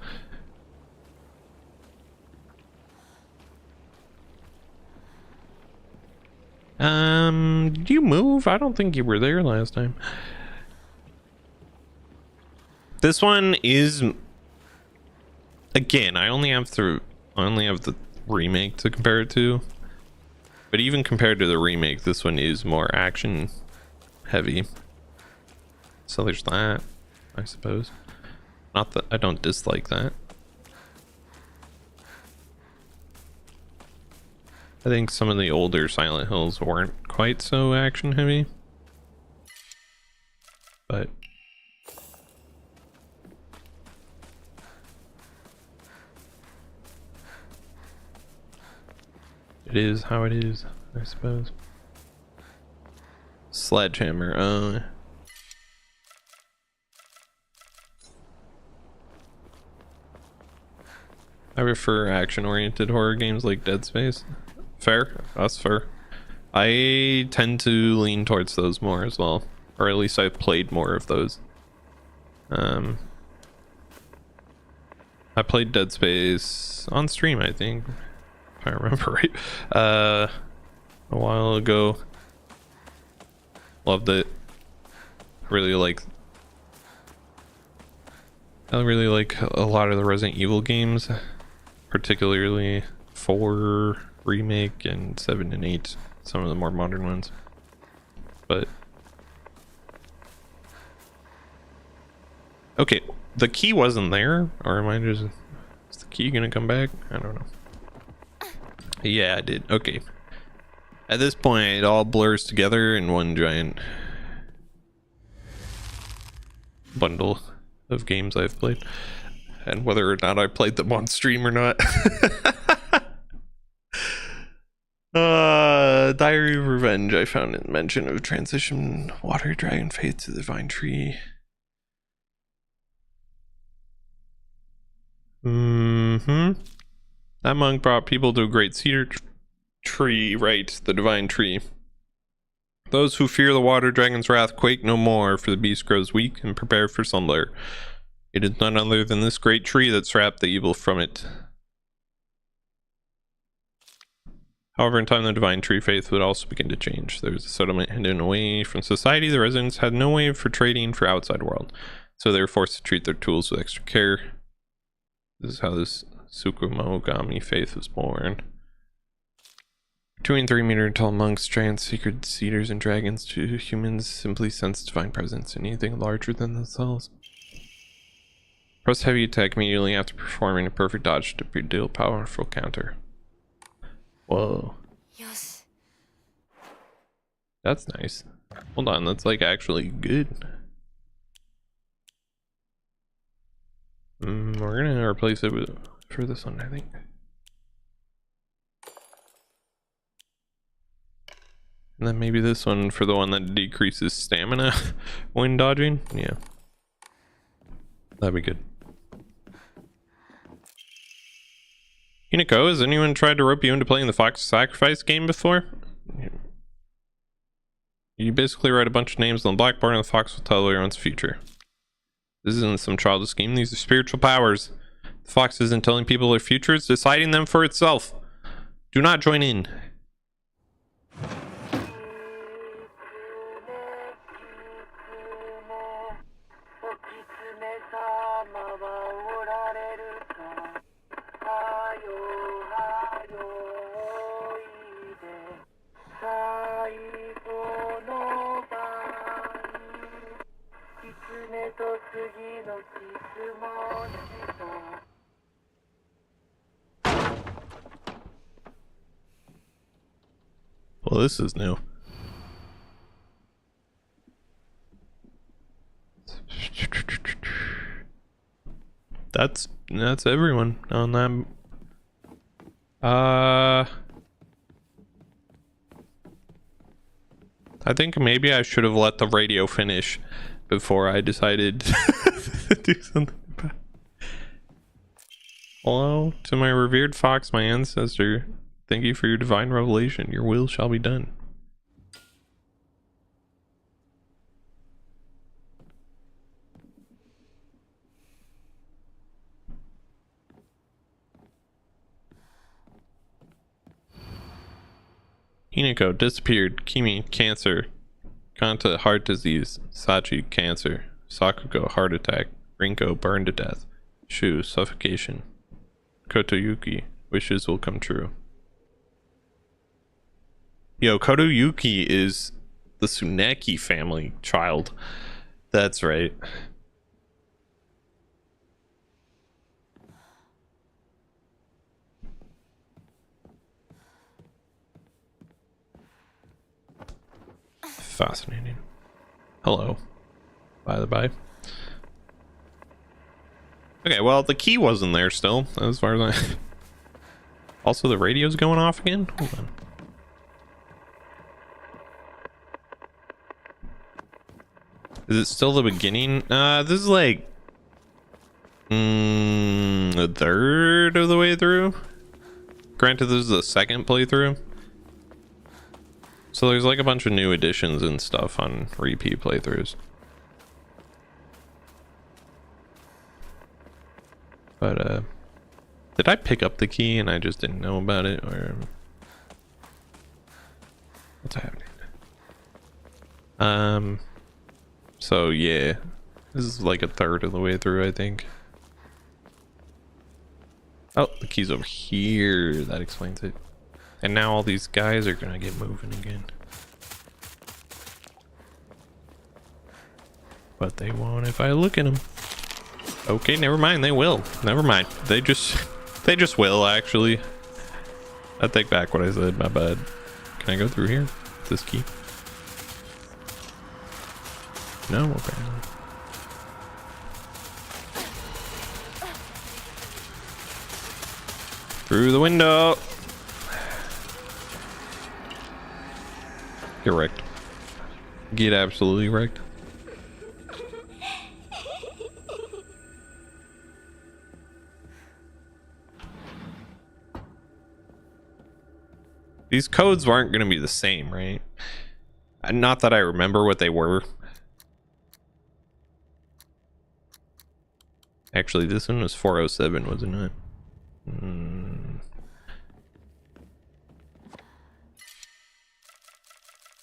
Did you move? I don't think you were there last time. This one is, again, I only have the remake to compare it to, but even compared to the remake, this one is more action heavy. So there's that, I suppose. Not that I don't dislike that. I think some of the older Silent Hills weren't quite so action heavy, but it is how it is, I suppose. Sledgehammer, I prefer action-oriented horror games like Dead Space. Fair, that's fair. I tend to lean towards those more as well, or at least I've played more of those. I played Dead Space on stream, I think, if I remember right, a while ago. Loved it. I really like a lot of the Resident Evil games, particularly 4 remake and 7 and 8, some of the more modern ones. But Okay, the key wasn't there, or am I just... Is the key gonna come back? I don't know. Yeah, I did. Okay. At this point, it all blurs together in one giant bundle of games I've played. And whether or not I played them on stream or not. Diary of Revenge. I found a mention of transition water dragon faith to the divine tree. That monk brought people to a great cedar tree, right? The divine tree. Those who fear the water dragon's wrath quake no more, for the beast grows weak and prepare for slumber. It is none other than this great tree that wrapped the evil from it. However, in time, the divine tree faith would also begin to change. There was a settlement hidden away from society. The residents had no way for trading for outside world, so they were forced to treat their tools with extra care. This is how this Tsukumogami faith was born. 2 and 3 meter tall monks, giants, sacred cedars, and dragons. To humans simply sense divine presence in anything larger than themselves. Press heavy attack immediately after performing a perfect dodge to deal powerful counter. Whoa. Yes. That's nice. Hold on, that's like actually good. We're gonna replace it with for this one, I think. And then maybe this one for the one that decreases stamina when dodging. Yeah. That'd be good. Hinako, has anyone tried to rope you into playing the Fox Sacrifice game before? You basically write a bunch of names on the blackboard and the fox will tell everyone's future. This isn't some childish scheme, these are spiritual powers. The fox isn't telling people their future, it's deciding them for itself. Do not join in. Well, this is new. That's everyone on that. I think maybe I should have let the radio finish before I decided to do something about it. Hello to my revered fox, my ancestor. Thank you for your divine revelation. Your will shall be done. Hinako disappeared. Kimi cancer. Kanta heart disease. Sachi cancer. Sakugo heart attack. Rinko burned to death. Shu suffocation. Kotoyuki wishes will come true. Yo, Kotoyuki is the Tsuneki family child. That's right. Fascinating. Hello. By the by. Okay, well, the key wasn't there still, as far as I... Also, the radio's going off again? Hold on. Is it still the beginning? This is like a third of the way through. Granted, this is the second playthrough. So there's like a bunch of new additions and stuff on repeat playthroughs. But did I pick up the key and I just didn't know about it, or what's happening? So yeah, this is like a third of the way through, I think. Oh, the key's over here. That explains it. And now all these guys are gonna get moving again. But they won't if I look at them. Okay, never mind. They will. Never mind. They just will, actually. I take back what I said. My bad. Can I go through here? This key? No? Okay. Through the window. Get wrecked. Get absolutely wrecked. These codes aren't going to be the same, right? Not that I remember what they were. Actually, this one was 407, wasn't it?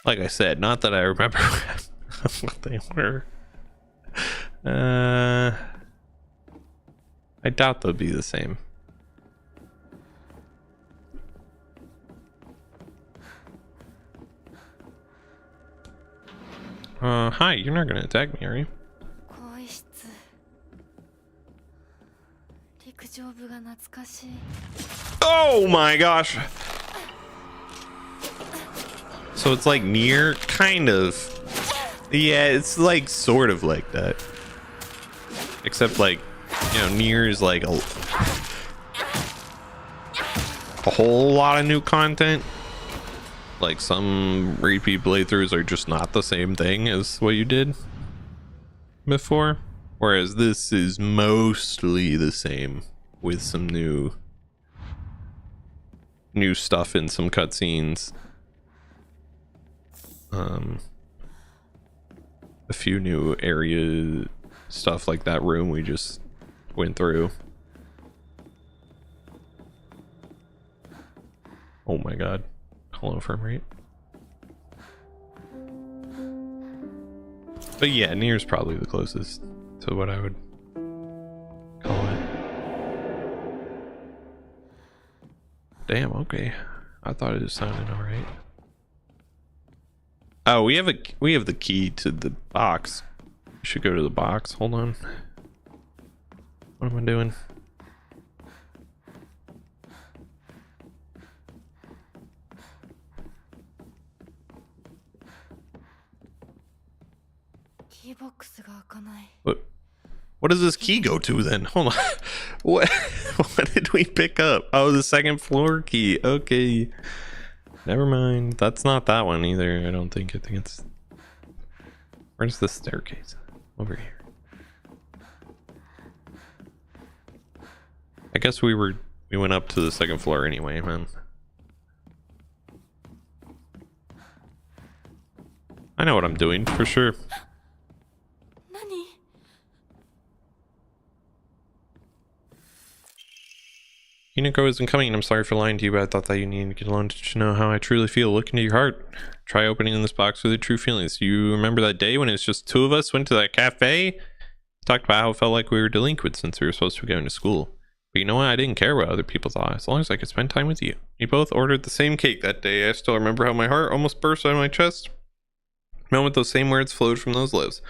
Like I said, not that I remember what they were. I doubt they'll be the same. Hi, you're not gonna attack me, are you? Oh my gosh! So it's like near, kind of. Yeah, it's like sort of like that. Except like, you know, near is like a whole lot of new content. Like some repeat playthroughs are just not the same thing as what you did before. Whereas this is mostly the same with some new stuff in some cutscenes. A few new area stuff like that room we just went through. Oh my god. Hello, frame rate. But yeah, Nier's probably the closest to what I would call it. Damn, okay. I thought it just sounded alright. Oh, we have the key to the box. We should go to the box. Hold on. What am I doing? What does this key go to then? Hold on. What did we pick up? Oh, the second floor key. Okay. Never mind. That's not that one either. I don't think. I think it's... Where's the staircase? Over here. I guess we went up to the second floor anyway, man. I know what I'm doing for sure. Hinako isn't coming, and I'm sorry for lying to you, but I thought that you needed to get alone to know how I truly feel. Look into your heart. Try opening this box with your true feelings. You remember that day when it was just two of us went to that cafe? Talked about how it felt like we were delinquents since we were supposed to be going to school. But you know what? I didn't care what other people thought, as long as I could spend time with you. We both ordered the same cake that day. I still remember how my heart almost burst out of my chest. The moment those same words flowed from those lips.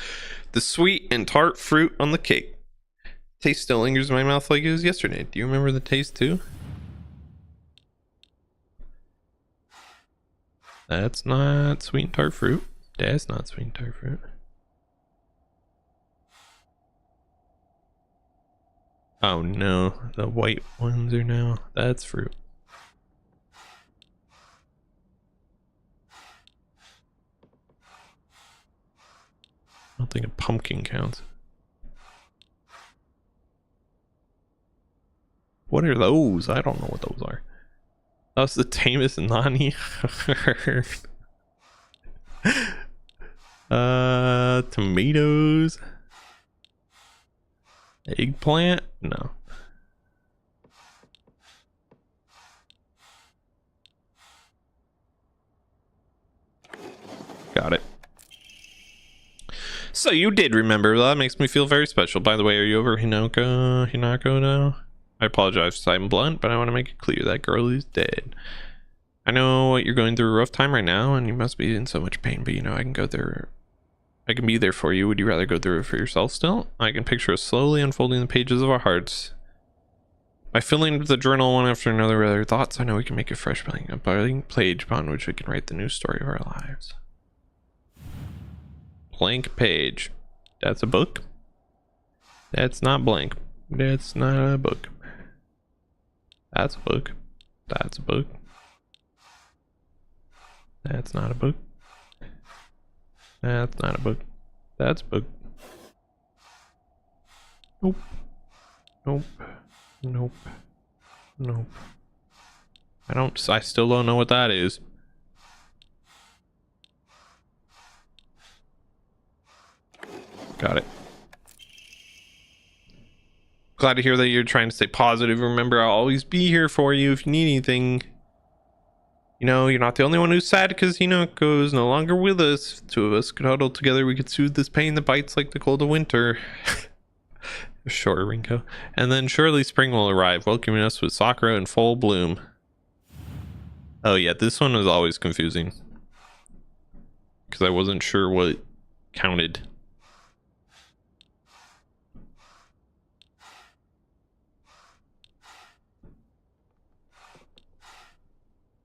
The sweet and tart fruit on the cake. Taste still lingers in my mouth like it was yesterday. Do you remember the taste too? That's not sweet and tart fruit. That's not sweet and tart fruit. Oh no, the white ones are now. That's fruit. I don't think a pumpkin counts. What are those? I don't know what those are. That's the tamest Nani. Tomatoes. Eggplant? No. Got it. So you did remember. That makes me feel very special. By the way, are you over Hinako now? I apologize if I'm blunt, but I want to make it clear that girl is dead. I know what you're going through a rough time right now, and you must be in so much pain, but you know, I can go there. I can be there for you. Would you rather go through it for yourself still? I can picture us slowly unfolding the pages of our hearts. By filling the journal one after another with our thoughts, I know we can make a fresh a blank page upon which we can write the new story of our lives. Blank page. That's a book? That's not blank. That's not a book. That's a book. That's a book. That's not a book. That's not a book. That's a book. Nope. Nope. Nope. Nope. I still don't know what that is. Got it. Glad to hear that you're trying to stay positive. Remember, I'll always be here for you if you need anything. You know, you're not the only one who's sad because Hinako's no longer with us. If two of us could huddle together, we could soothe this pain that bites like the cold of winter. Sure, Rinko. And then surely spring will arrive, welcoming us with sakura in full bloom. Oh yeah, this one was always confusing. Because I wasn't sure what counted.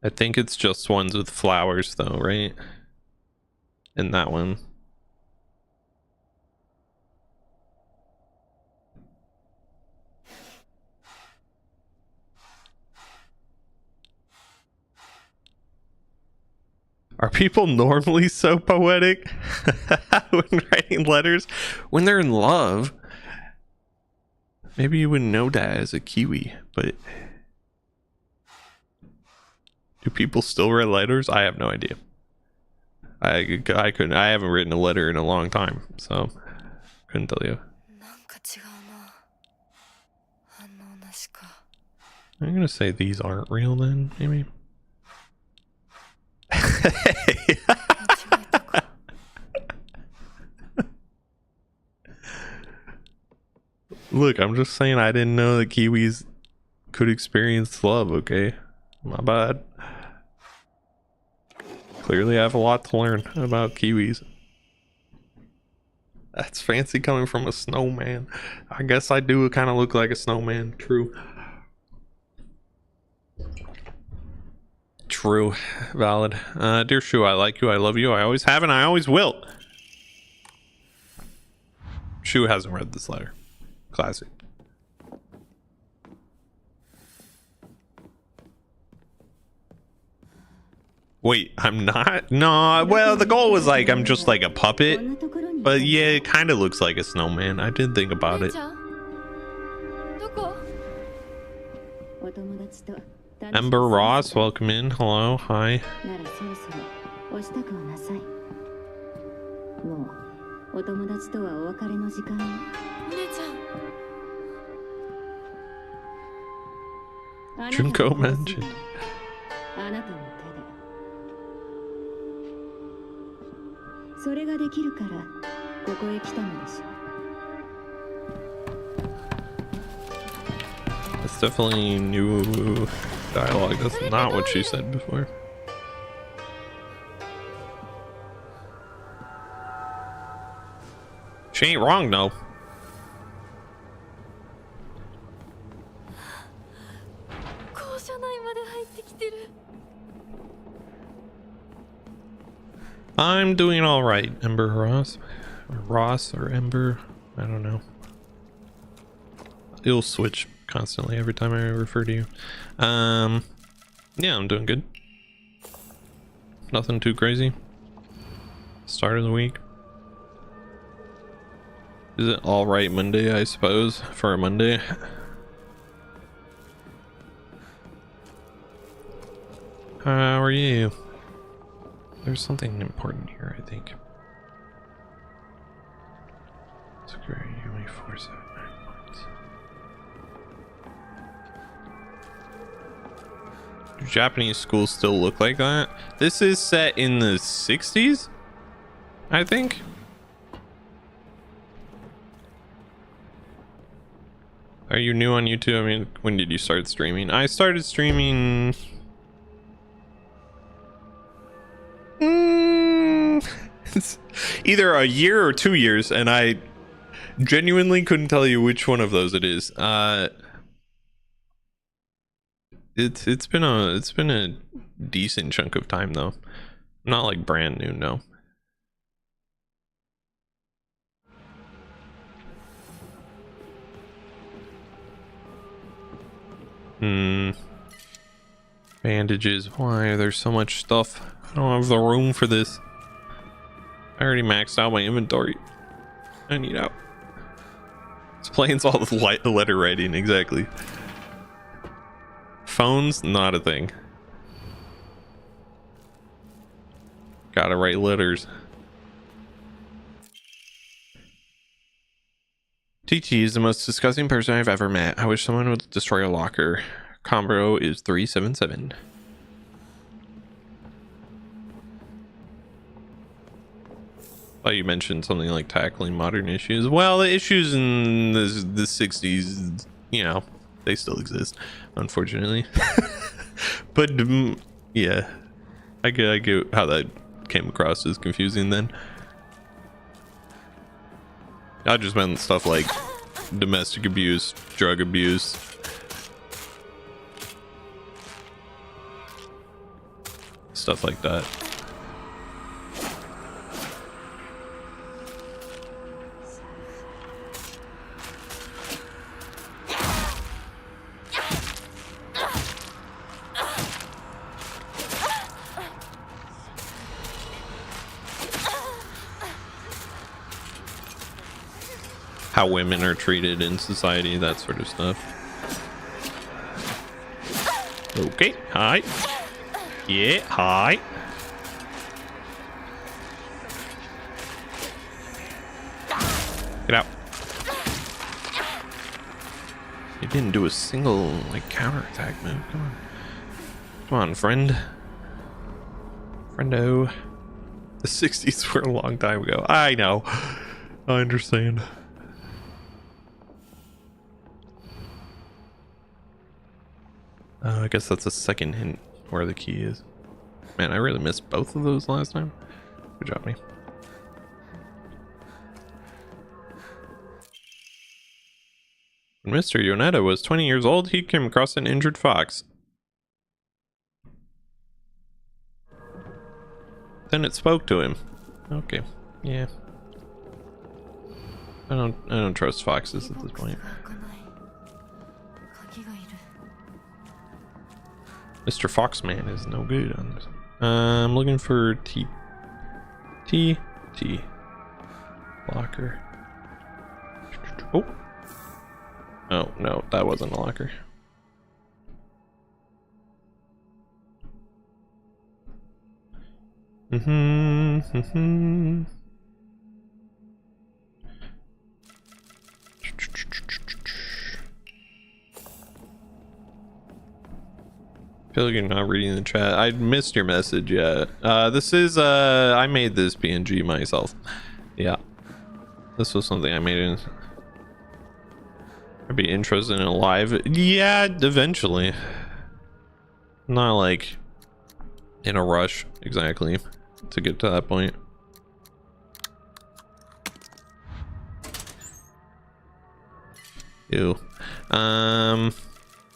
I think it's just ones with flowers though, right? And that one. Are people normally so poetic when writing letters? When they're in love, maybe you wouldn't know that as a Kiwi, but do people still write letters? I have no idea. I couldn't. I haven't written a letter in a long time, so couldn't tell you. I'm gonna say these aren't real then, maybe. Look, I'm just saying I didn't know that Kiwis could experience love, okay? My bad. Clearly I have a lot to learn about Kiwis. That's fancy coming from a snowman. I guess I do kind of look like a snowman. True. True. Valid. Dear Shu, I like you, I love you, I always have and I always will. Shu hasn't read this letter. Classic. Wait, I'm not? No, well, the goal was like, I'm just like a puppet. But yeah, it kind of looks like a snowman. I did think about it. Ember Ross, welcome in. Hello, hi. Junko mentioned. That's definitely new dialogue. That's not what she said before. She ain't wrong, though. I'm doing all right, Ember Ross. Or Ross or Ember. I don't know. It'll switch constantly every time I refer to you. Yeah, I'm doing good. Nothing too crazy. Start of the week. Is it all right Monday, I suppose, for a Monday? How are you? There's something important here, I think. Secure Yumi 479 points. Do Japanese schools still look like that? This is set in the 60s, I think. Are you new on YouTube? I mean, when did you start streaming? I started streaming... either a year or 2 years, and I genuinely couldn't tell you which one of those it is. It's been a decent chunk of time though. Not like brand new, no. Bandages. Why are there so much stuff? I don't have the room for this. I already maxed out my inventory. I need out. Explains all the letter writing, exactly. Phones, not a thing. Gotta write letters. TT is the most disgusting person I've ever met. I wish someone would destroy a locker. Combo is 377. Oh, you mentioned something like tackling modern issues. Well, the issues in the 60s, you know, they still exist, unfortunately. But yeah, I get how that came across as confusing then. I just meant stuff like domestic abuse, drug abuse. Stuff like that. How women are treated in society, that sort of stuff. Okay, hi. Yeah, hi. Get out. You didn't do a single like counterattack move. Come on. Come on, friend. Friendo. The 60s were a long time ago. I know. I understand. I guess that's a second hint where the key is. Man, I really missed both of those last time. Good job, me. When Mr. Yonetta was 20 years old, he came across an injured fox. Then it spoke to him. Okay, yeah. I don't trust foxes at this point. Mr. Foxman is no good on this. I'm looking for T locker. Oh no, that wasn't a locker. I feel like you're not reading the chat. I missed your message. Yeah. This is I made this PNG myself. Yeah. This was something I made in. I'd be interested in a live. Yeah, eventually. Not like in a rush exactly to get to that point. Ew.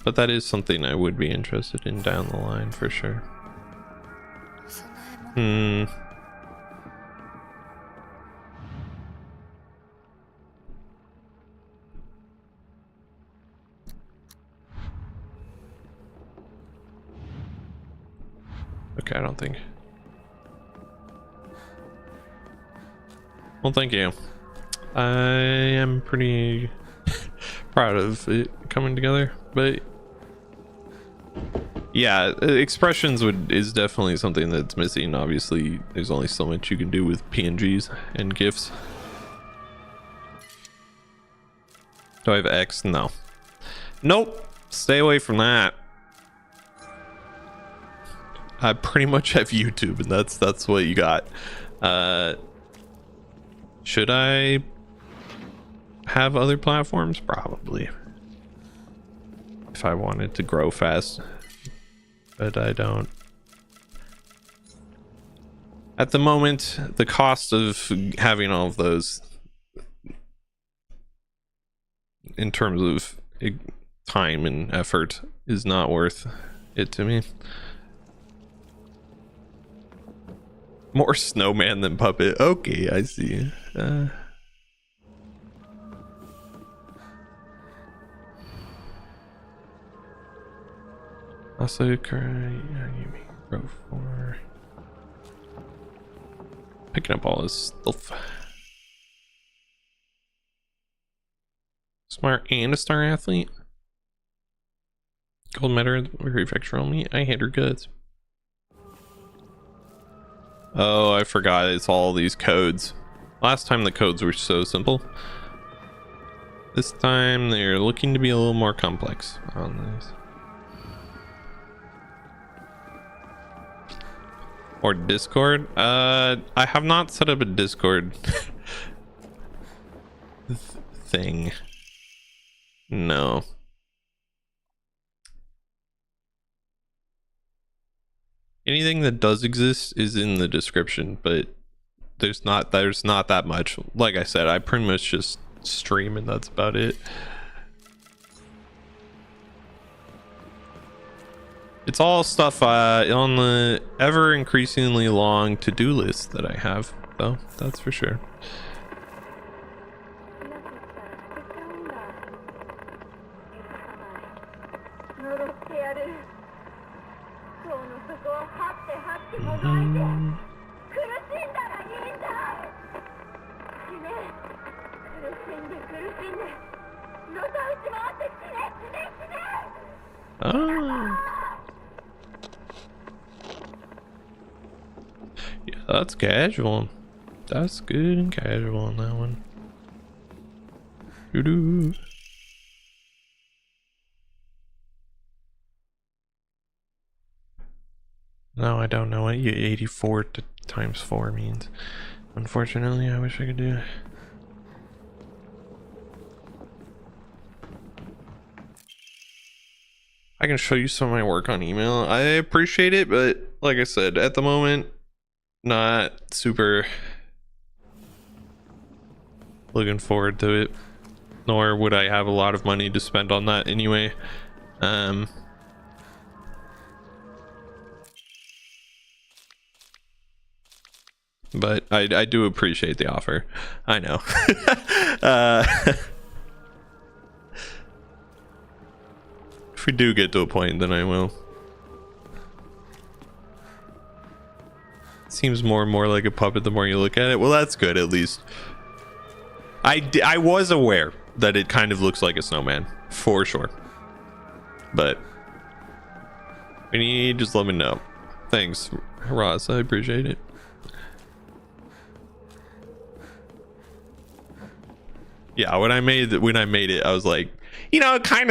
But that is something I would be interested in down the line for sure. Okay, I don't think. Well, thank you. I am pretty proud of it coming together, but yeah, expressions is definitely something that's missing. Obviously, there's only so much you can do with PNGs and GIFs. Do I have X? No. Nope. Stay away from that. I pretty much have YouTube, and that's what you got. Should I have other platforms? Probably. If I wanted to grow fast. But I don't. At the moment, the cost of having all of those in terms of time and effort is not worth it to me. More snowman than puppet. Okay, I see. Also, row 4. Picking up all his stuff. Smart and a star athlete. Gold medal, prefecture only. I hate her guts. Oh, I forgot it's all these codes. Last time the codes were so simple. This time they're looking to be a little more complex on these. Or Discord? I have not set up a Discord thing. No. Anything that does exist is in the description, but there's not that much. Like I said, I pretty much just stream and that's about it. It's all stuff on the ever increasingly long to-do list that I have, though, that's for sure. Oh. Yeah, that's casual. That's good and casual on that one. Doo-doo. No, I don't know what 84 times 4 means. Unfortunately, I wish I could do. I can show you some of my work on email. I appreciate it, but like I said, at the moment, not super looking forward to it. Nor would I have a lot of money to spend on that anyway. But I do appreciate the offer. I know. If we do get to a point, then I will. Seems more and more like a puppet the more you look at it. Well, that's good, at least. I was aware that it kind of looks like a snowman, for sure. But when you need, just let me know. Thanks, Ross. I appreciate it. Yeah, when I made it, I was like, you know, it kind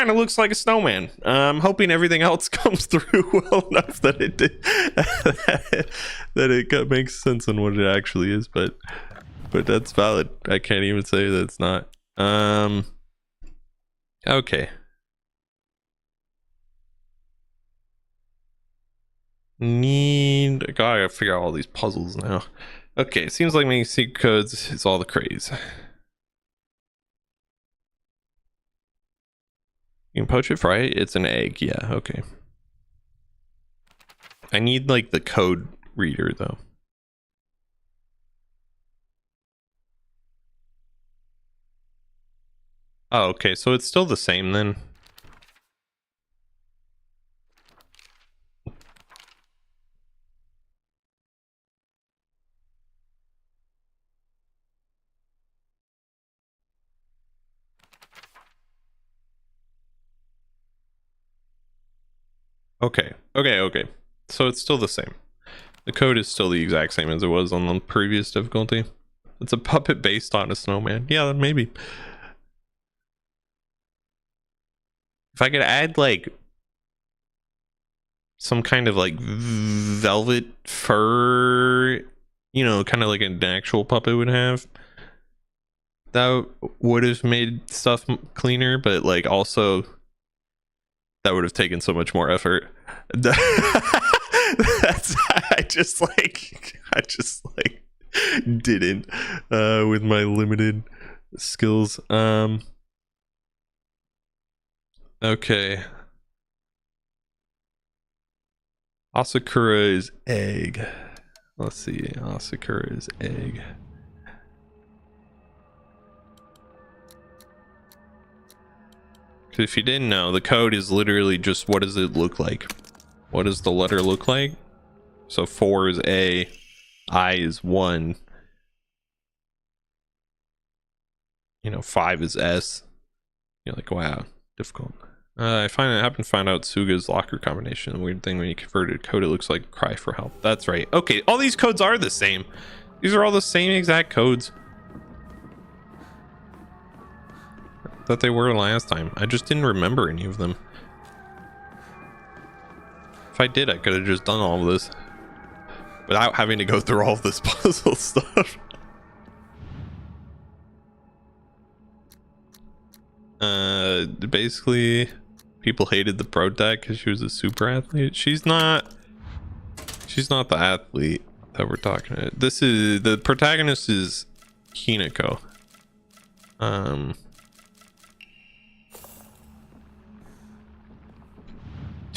of looks like a snowman. I'm hoping everything else comes through well enough that it did, that it makes sense on what it actually is. But that's valid. I can't even say that it's not. Okay. I gotta figure out all these puzzles now. Okay, seems like making secret codes is all the craze. You can poach it, fry it. It's an egg. Yeah, okay. I need like the code reader though. Oh, okay, so it's still the same then. Okay. So it's still the same. The code is still the exact same as it was on the previous difficulty. It's a puppet based on a snowman. Yeah, then maybe. If I could add like some kind of like velvet fur, you know, kind of like an actual puppet would have, that would have made stuff cleaner, but like also that would have taken so much more effort. That's I just like didn't with my limited skills. Okay. Asakura is egg. Let's see. Asakura is egg. If you didn't know, the code is literally just what does it look like? What does the letter look like? So 4 is A, I is 1. 5 is S. You're like, wow, difficult. I happen to find out Suga's locker combination. A weird thing when you converted code, it looks like cry for help. That's right. Okay, all these codes are the same. These are all the same exact codes that they were last time. I just didn't remember any of them. If I did, I could have just done all of this without having to go through all of this puzzle stuff. Basically, people hated the pro tech because she was a super athlete. She's not the athlete that we're talking about. This is the protagonist is Hinako. To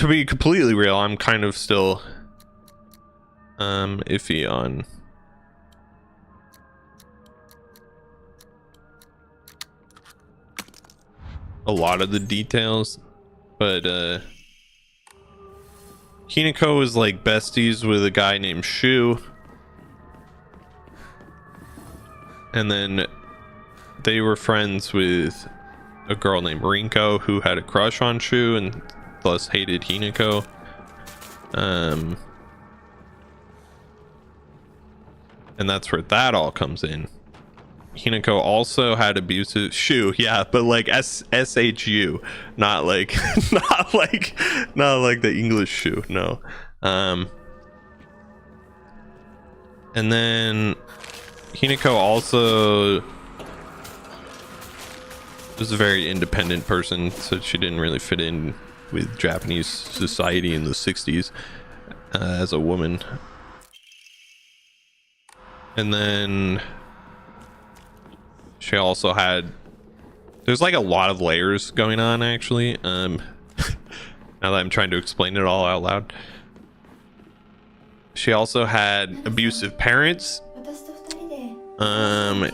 be completely real, I'm kind of still iffy on a lot of the details, but Hinako is like besties with a guy named Shu, and then they were friends with a girl named Rinko who had a crush on Shu and thus hated Hinako. And that's where that all comes in. Hinako also had abusive Shu, yeah, but like SHU, not like not like the English Shu, no. And then Hinako also was a very independent person, so she didn't really fit in with Japanese society in the 60s as a woman. And then she also had, there's like a lot of layers going on actually. Now that I'm trying to explain it all out loud, she also had abusive parents, and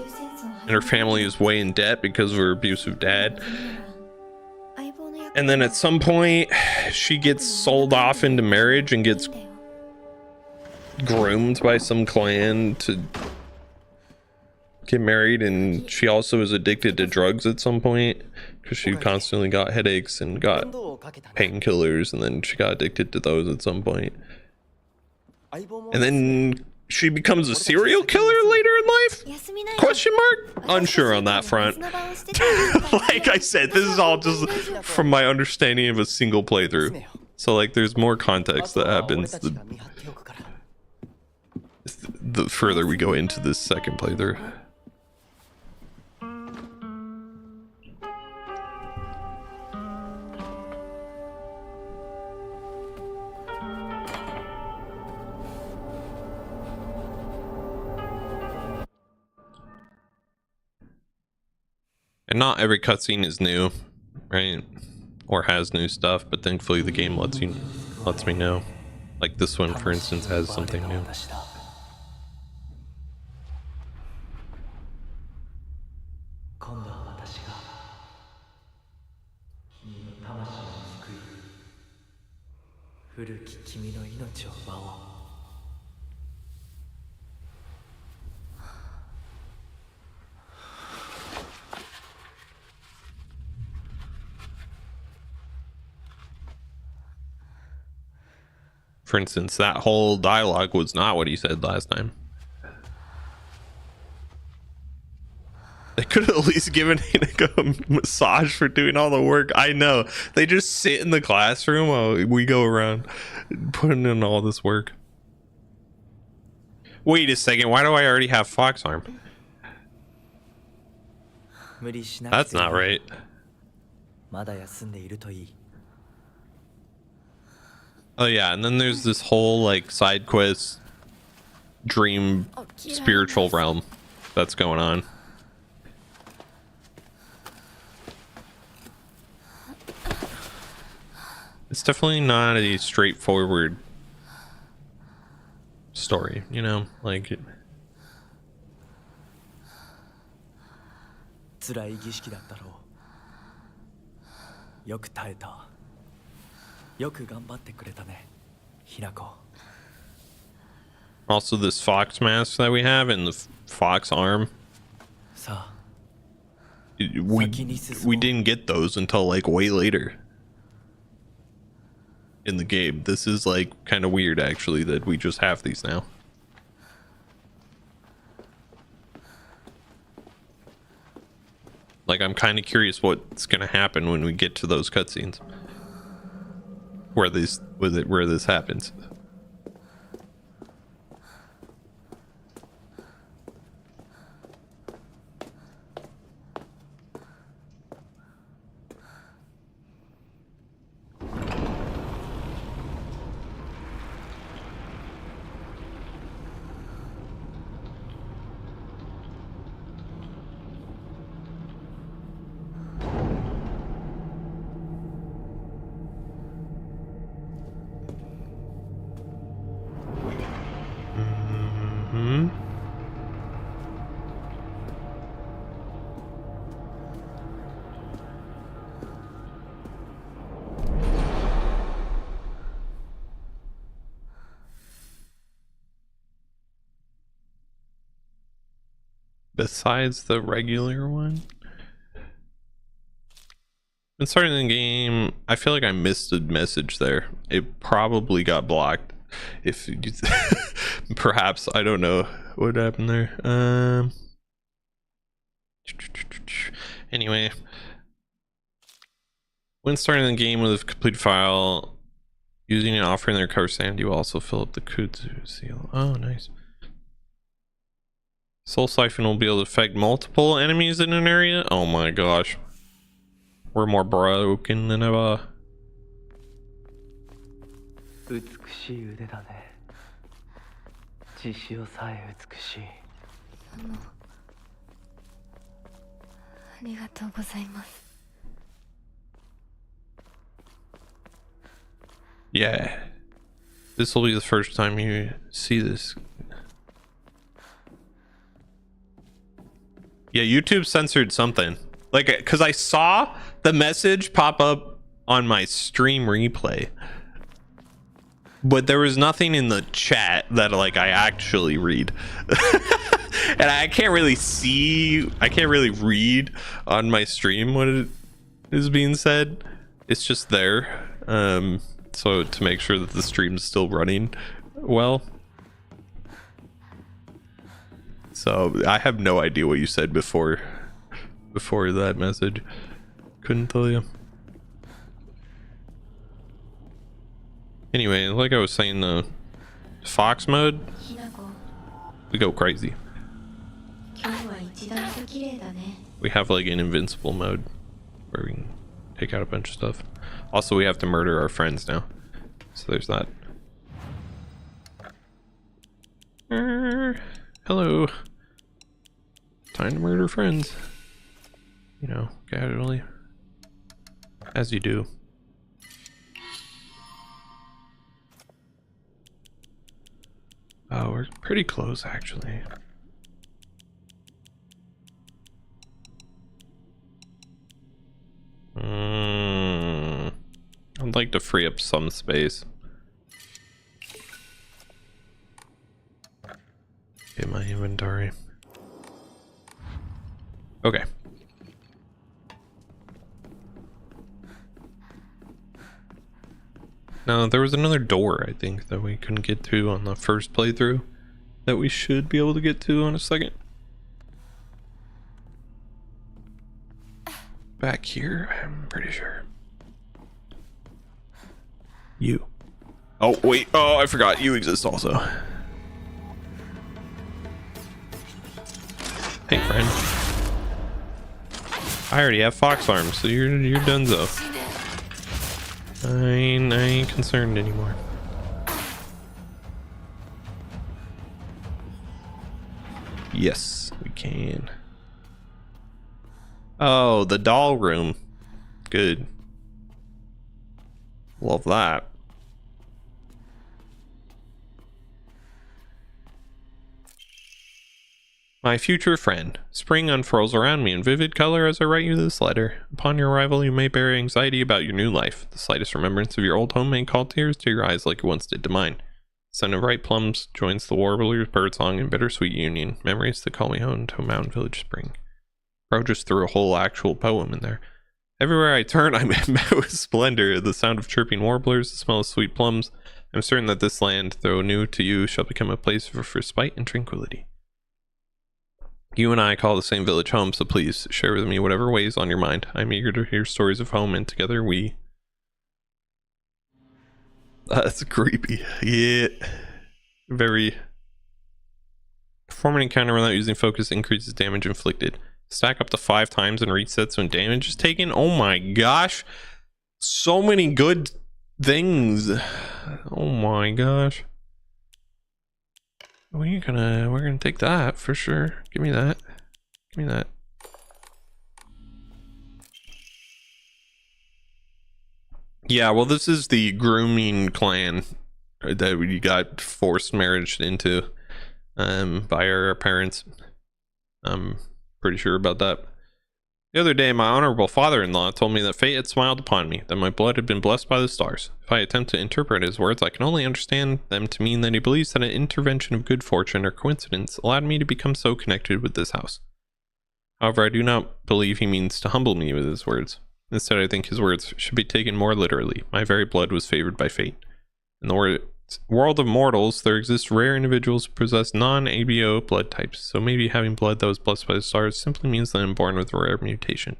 her family is way in debt because of her abusive dad. And then at some point she gets sold off into marriage and gets groomed by some clan to get married, and she also is addicted to drugs at some point because she constantly got headaches and got painkillers, and then she got addicted to those at some point. And then she becomes a serial killer later in life? Question mark? Unsure on that front. Like I said, this is all just from my understanding of a single playthrough. So like there's more context that happens the further we go into this second playthrough. And not every cutscene is new, right? Or has new stuff, but thankfully the game lets me know. Like this one, for instance, has something new. For instance, that whole dialogue was not what he said last time. They could have at least given Hinako a massage for doing all the work. I know. They just sit in the classroom while we go around putting in all this work. Wait a second. Why do I already have Fox Arm? That's not right. Oh yeah, and then there's this whole like side quest dream spiritual realm that's going on. It's definitely not a straightforward story, you know, like 辛い儀式だったろう。よく耐えた。よく頑張ってくれたね、ひなこ。 also this fox mask that we have and the fox arm. さあ、 We didn't get those until like way later in the game. This is like kind of weird actually that we just have these now. Like I'm kind of curious what's gonna happen when we get to those cutscenes where this happens. Besides the regular one, when starting the game, I feel like I missed a message there. It probably got blocked. If you perhaps, I don't know what happened there. Anyway, when starting the game with a complete file, using and offering their cover stand, you also fill up the kudzu seal. Oh, nice. Soul Siphon will be able to affect multiple enemies in an area. Oh my gosh. We're more broken than ever. 美しい腕だね。血潮さえ美しい。ありがとうございます。 Yeah. This will be the first time you see this. Yeah, YouTube censored something. Like, because I saw the message pop up on my stream replay, but there was nothing in the chat that like I actually read. And I can't really see, I can't really read on my stream what it is being said. It's just there. So to make sure that the stream's still running well. So I have no idea what you said before that message. Couldn't tell you. Anyway, like I was saying, the fox mode, we go crazy. We have like an invincible mode where we can take out a bunch of stuff. Also, we have to murder our friends now, so there's that. Hello. Time to murder friends. You know, casually. As you do. Oh, we're pretty close, actually. I'd like to free up some space. In my inventory. Okay. Now there was another door I think that we couldn't get to on the first playthrough that we should be able to get to on a second. Back here, I'm pretty sure. You. Oh wait, oh I forgot you exist also. Hey friend. I already have fox arms, so you're donezo. I ain't concerned anymore. Yes, we can. Oh, the doll room. Good. Love that. My future friend, spring unfurls around me in vivid color as I write you this letter. Upon your arrival, you may bear anxiety about your new life. The slightest remembrance of your old home may call tears to your eyes like it once did to mine. Scent of ripe plums joins the warbler's birdsong in bittersweet union. Memories that call me home to a mountain village spring. Bro just threw a whole actual poem in there. Everywhere I turn, I'm met with splendor. The sound of chirping warblers, the smell of sweet plums. I'm certain that this land, though new to you, shall become a place of respite and tranquility. You and I call the same village home, so please share with me whatever weighs on your mind. I'm eager to hear stories of home, and together we... That's creepy. Yeah. Very... Perform an encounter without using focus increases damage inflicted. Stack up to 5 times and resets when damage is taken. Oh my gosh. So many good things. Oh my gosh. We're gonna take that for sure. Give me that. Give me that. Yeah, well, this is the grooming clan that we got forced marriage into by our parents. I'm pretty sure about that. The other day, my honorable father-in-law told me that fate had smiled upon me, that my blood had been blessed by the stars. If I attempt to interpret his words, I can only understand them to mean that he believes that an intervention of good fortune or coincidence allowed me to become so connected with this house. However, I do not believe he means to humble me with his words. Instead, I think his words should be taken more literally. My very blood was favored by fate. In the world of mortals, there exist rare individuals who possess non-ABO blood types, so maybe having blood that was blessed by the stars simply means that I'm born with a rare mutation.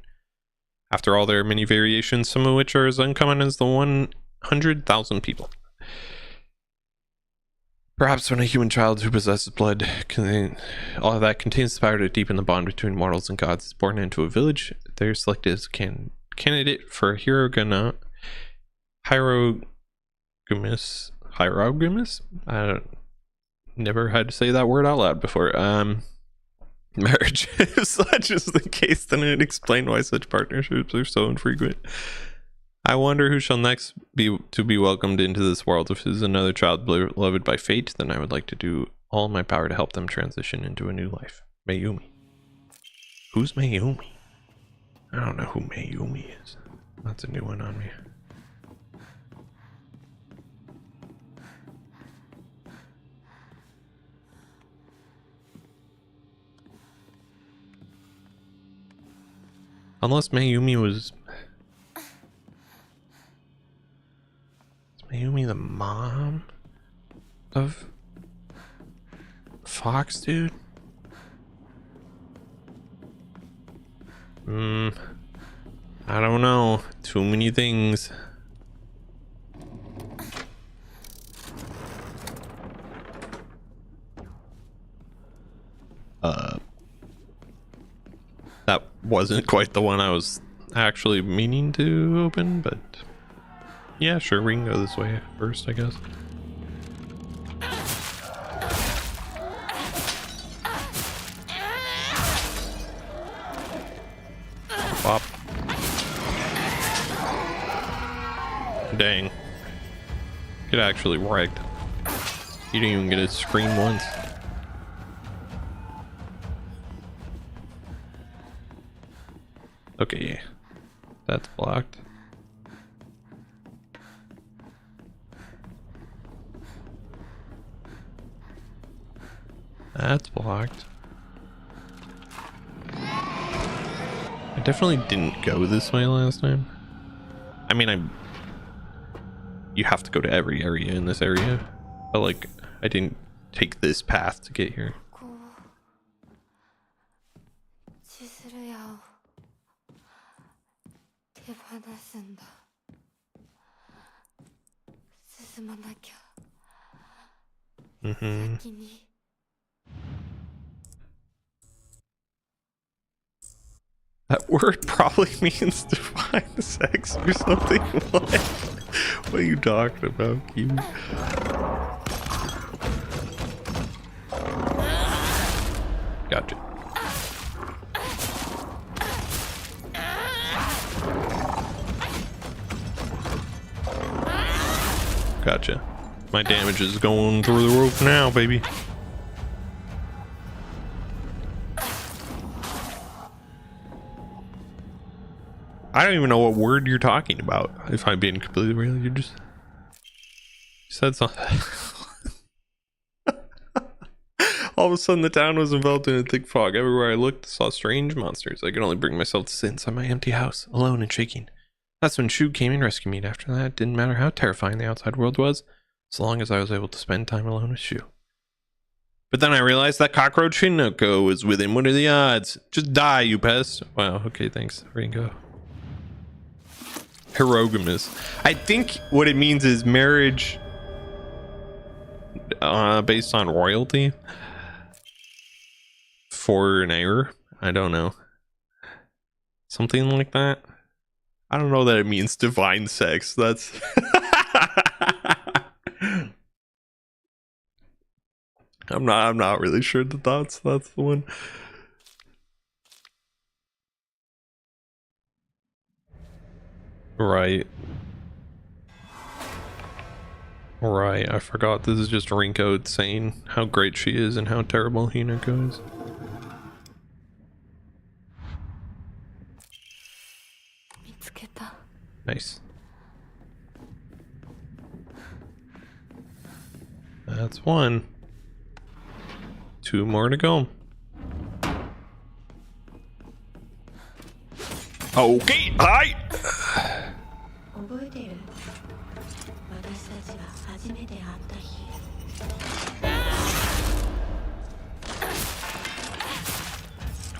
After all, there are many variations, some of which are as uncommon as the 100,000 people. Perhaps when a human child who possesses blood, all of that contains the power to deepen the bond between mortals and gods, is born into a village, they're selected as a candidate for hierogamous. I never had to say that word out loud before. Marriage. If such is the case, then it explains why such partnerships are so infrequent. I wonder who shall next be welcomed into this world. If it is another child beloved by fate, then I would like to do all in my power to help them transition into a new life. Mayumi. Who's Mayumi? I don't know who Mayumi is. That's a new one on me. Unless Mayumi was... Is Mayumi the mom of Fox, dude? I don't know. Too many things. That wasn't quite the one I was actually meaning to open, but yeah, sure, we can go this way first, I guess. Pop. Dang. Get actually wrecked. You didn't even get to scream once. Okay, that's blocked. That's blocked. I definitely didn't go this way last time. I mean, you have to go to every area in this area, but like, I didn't take this path to get here. That word probably means to find sex or something. What? What are you talking about, Kiwi? Gotcha. Gotcha. My damage is going through the roof now, baby. I don't even know what word you're talking about. If I'm being completely real, you said something. All of a sudden, the town was enveloped in a thick fog. Everywhere I looked, saw strange monsters. I could only bring myself to sit inside my empty house, alone and shaking. That's when Shu came and rescued me. After that, it didn't matter how terrifying the outside world was, as long as I was able to spend time alone with Shu. But then I realized that cockroach Shinoko was with him. What are the odds? Just die, you pest. Wow, okay, thanks, Ringo. Herogamous. I think what it means is marriage based on royalty. For an heir. I don't know. Something like that. I don't know that it means divine sex. That's I'm not really sure that that's the one. Right. Right, I forgot this is just Rinko saying how great she is and how terrible Hinako is. Nice. That's one. 2 more to go. Okay, hi!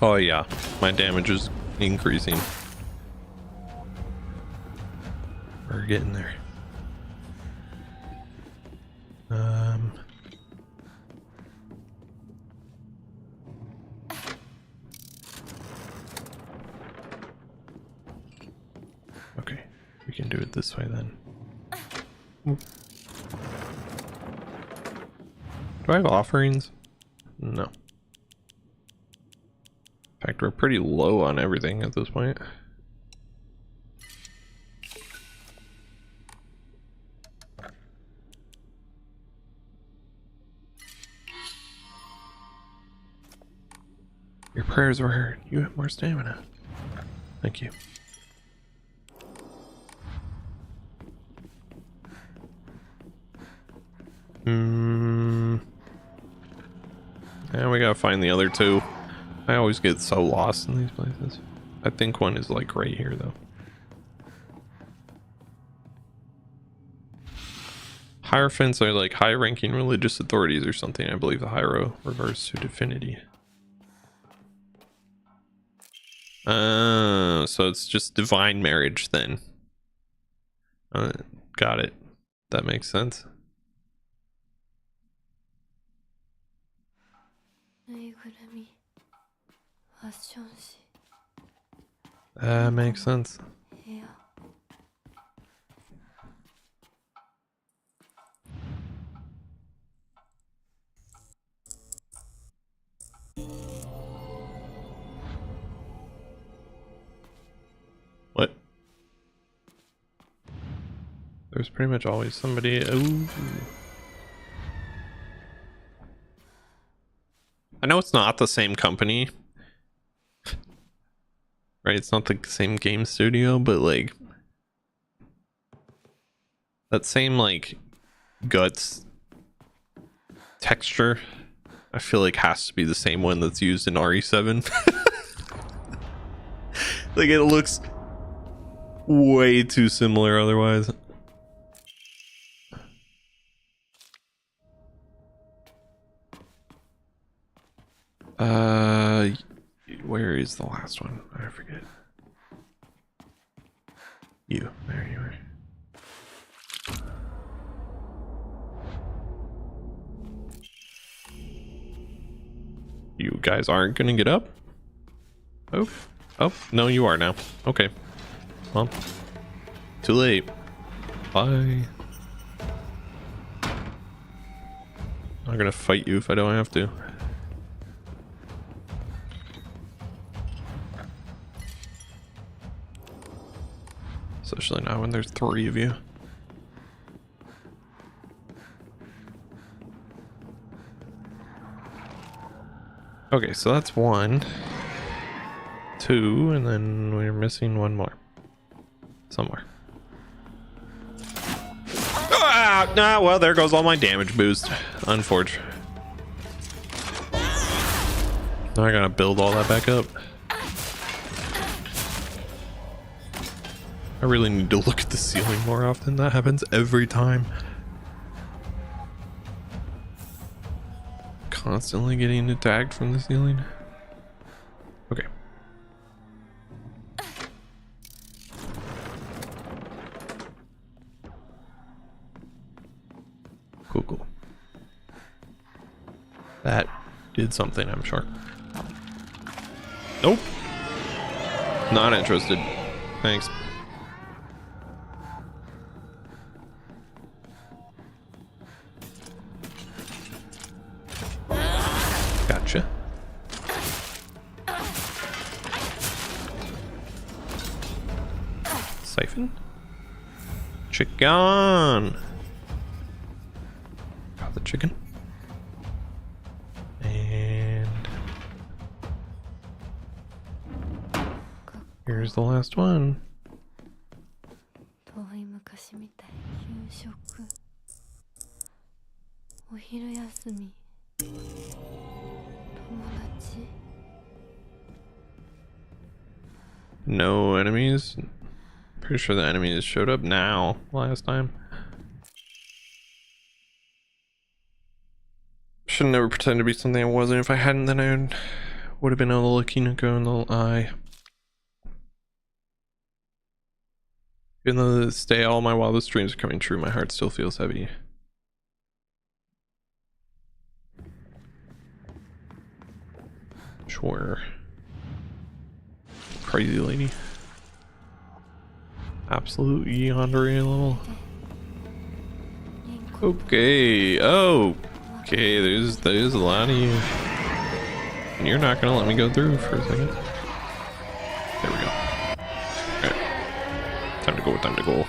Oh yeah, my damage is increasing. We're getting there. Okay, we can do it this way then. Do I have offerings? No. In fact, we're pretty low on everything at this point. Your prayers were heard. You have more stamina. Thank you. Yeah, we gotta find the other 2. I always get so lost in these places. I think one is like right here though. Hierophants are like high-ranking religious authorities or something. I believe the Hyro reverts to divinity. So it's just divine marriage then. Got it. That makes sense. That makes sense. What? There's pretty much always somebody. Ooh. I know it's not the same company. Right, it's not the same game studio, but like that same like guts texture I feel like has to be the same one that's used in RE7. Like it looks way too similar otherwise. Where is the last one? I forget. You, there you are. You guys aren't gonna get up? Oh, no, you are now. Okay. Well, too late. Bye. I'm not gonna fight you if I don't have to. Especially now when there's 3 of you. Okay, so that's 1, 2, and then we're missing 1 more. Somewhere. Ah, nah, well, there goes all my damage boost. Unfortunate. Now I gotta build all that back up. I really need to look at the ceiling more often. That happens every time. Constantly getting attacked from the ceiling. Okay. Cool. That did something, I'm sure. Nope. Not interested. Thanks. Gotcha. Siphon. Chicken. Got the chicken. And here's the last one. 遠い昔みたい。給食。お昼休み。友達。 No enemies. Pretty sure the enemies showed up now last time. Should never pretend to be something I wasn't. If I hadn't, then I would have been able to look Hinako in the eye. Even though this day all my wildest dreams are coming true, my heart still feels heavy. Sure. Crazy lady. Absolute yandere level. Okay. Oh. Okay, there's a lot of you. And you're not gonna let me go through for a second. There we go. Alright. Time to go, time to go.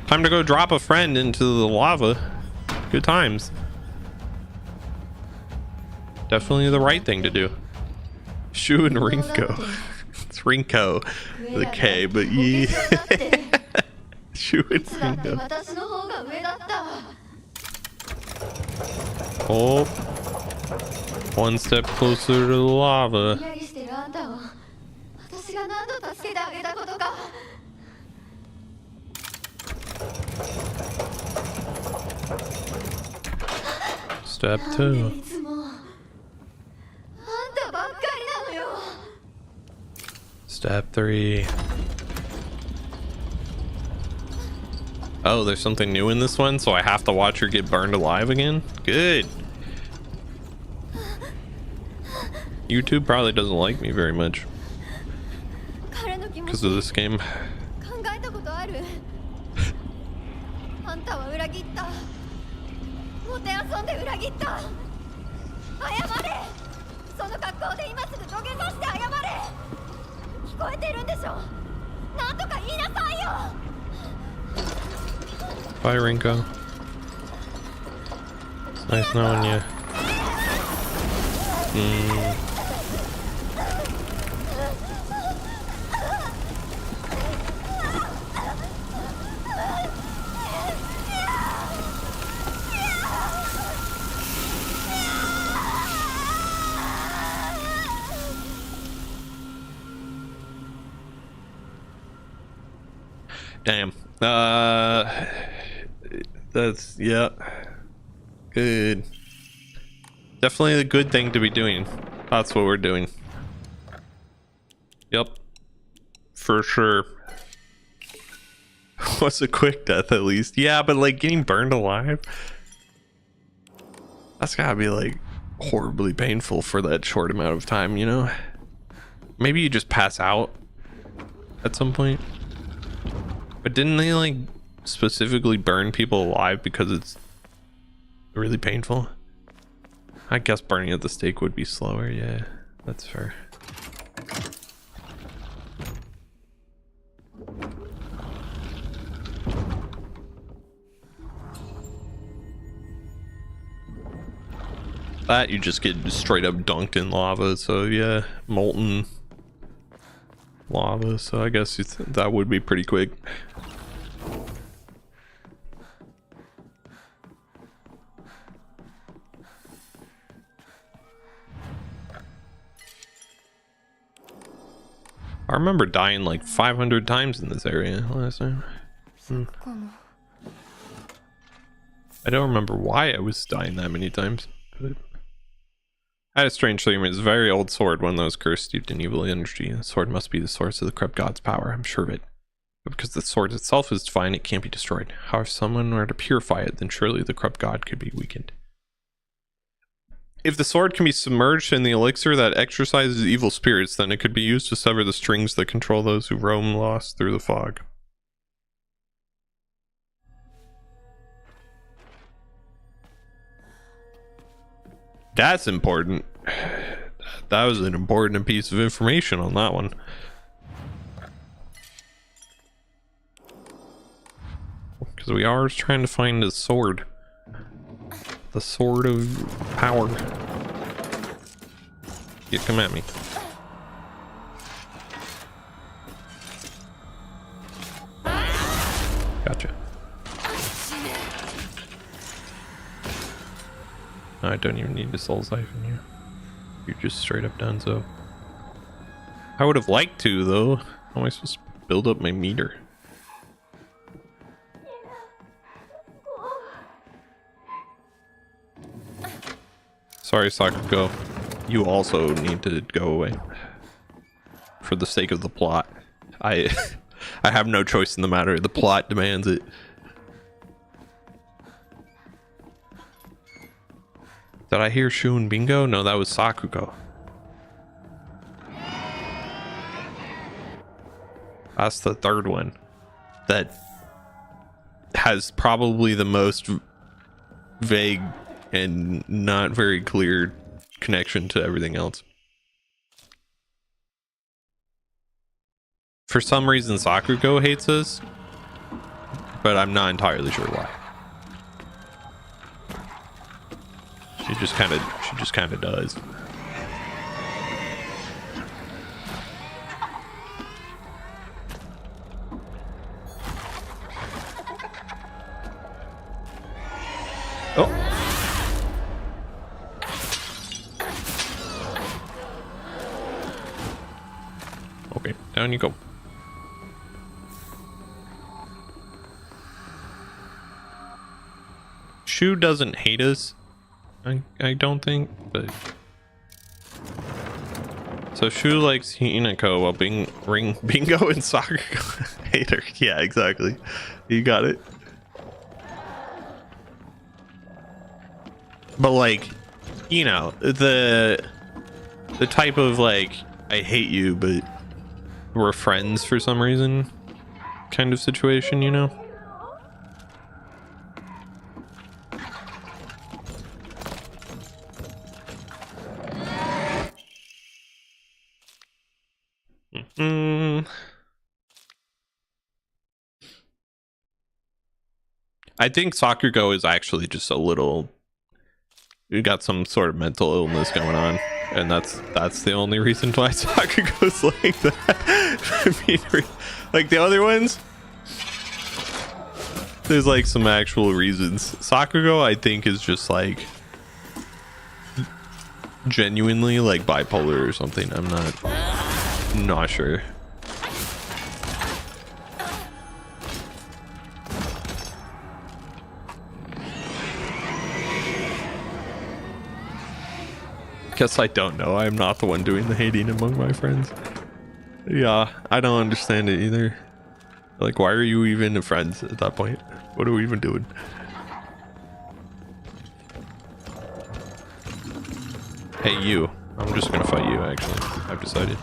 Time to go drop a friend into the lava. Good times. Definitely the right thing to do. Shu and Rinko. It's Rinko with a K, but ye. Shu and Rinko. Oh. One step closer to the lava. Step 2. Step 3. Oh, there's something new in this one, so I have to watch her get burned alive again? Good. YouTube probably doesn't like me very much because of this game. Bye, Rinko. It's nice knowing you. Damn. That's, yeah. Good. Definitely a good thing to be doing. That's what we're doing. Yep. For sure. Was a quick death at least. Yeah, but like getting burned alive, that's gotta be like horribly painful for that short amount of time, you know? Maybe you just pass out at some point. But didn't they like specifically burn people alive because it's really painful. I guess burning at the stake would be slower. Yeah, that's fair. That you just get straight up dunked in lava, so yeah, molten lava, so I guess that would be pretty quick. I remember dying like 500 times in this area last time. I don't remember why I was dying that many times, but I had a strange dream. It's a very old sword, one that was cursed, steeped in evil energy. The sword must be the source of the corrupt god's power, I'm sure of it. But because the sword itself is divine, it can't be destroyed. However, if someone were to purify it, then surely the corrupt god could be weakened. If the sword can be submerged in the elixir that exorcises evil spirits, then it could be used to sever the strings that control those who roam lost through the fog. That's important. That was an important piece of information on that one. Because we are trying to find a sword. The sword of power. Yeah, come at me. Gotcha. I don't even need to soul siphon you. You're just straight up done, so. I would have liked to, though. How am I supposed to build up my meter? Sorry, Sakuko. You also need to go away. For the sake of the plot. I have no choice in the matter. The plot demands it. Did I hear Shun Bingo? No, that was Sakuko. That's the third one. That has probably the most vague and not very clear connection to everything else. For some reason Sakuko hates us, but I'm not entirely sure why. She just kind of does. Oh. Okay, down you go. Shu doesn't hate us. I don't think, but so Shu likes Hinako while Bingo and Sakuko hate her. Yeah, exactly. You got it. But like, you know, the type of like I hate you, but we're friends for some reason kind of situation, you know. I think Sakugo is actually just a little, you got some sort of mental illness going on, and that's the only reason why Sakugo's like that. I mean, like the other ones, there's like some actual reasons. Sakugo, I think, is just like genuinely like bipolar or something. I'm not sure. Guess I don't know. I'm not the one doing the hating among my friends. Yeah, I don't understand it either. Like, why are you even friends at that point? What are we even doing? Hey, you. I'm just gonna fight you, actually. I've decided.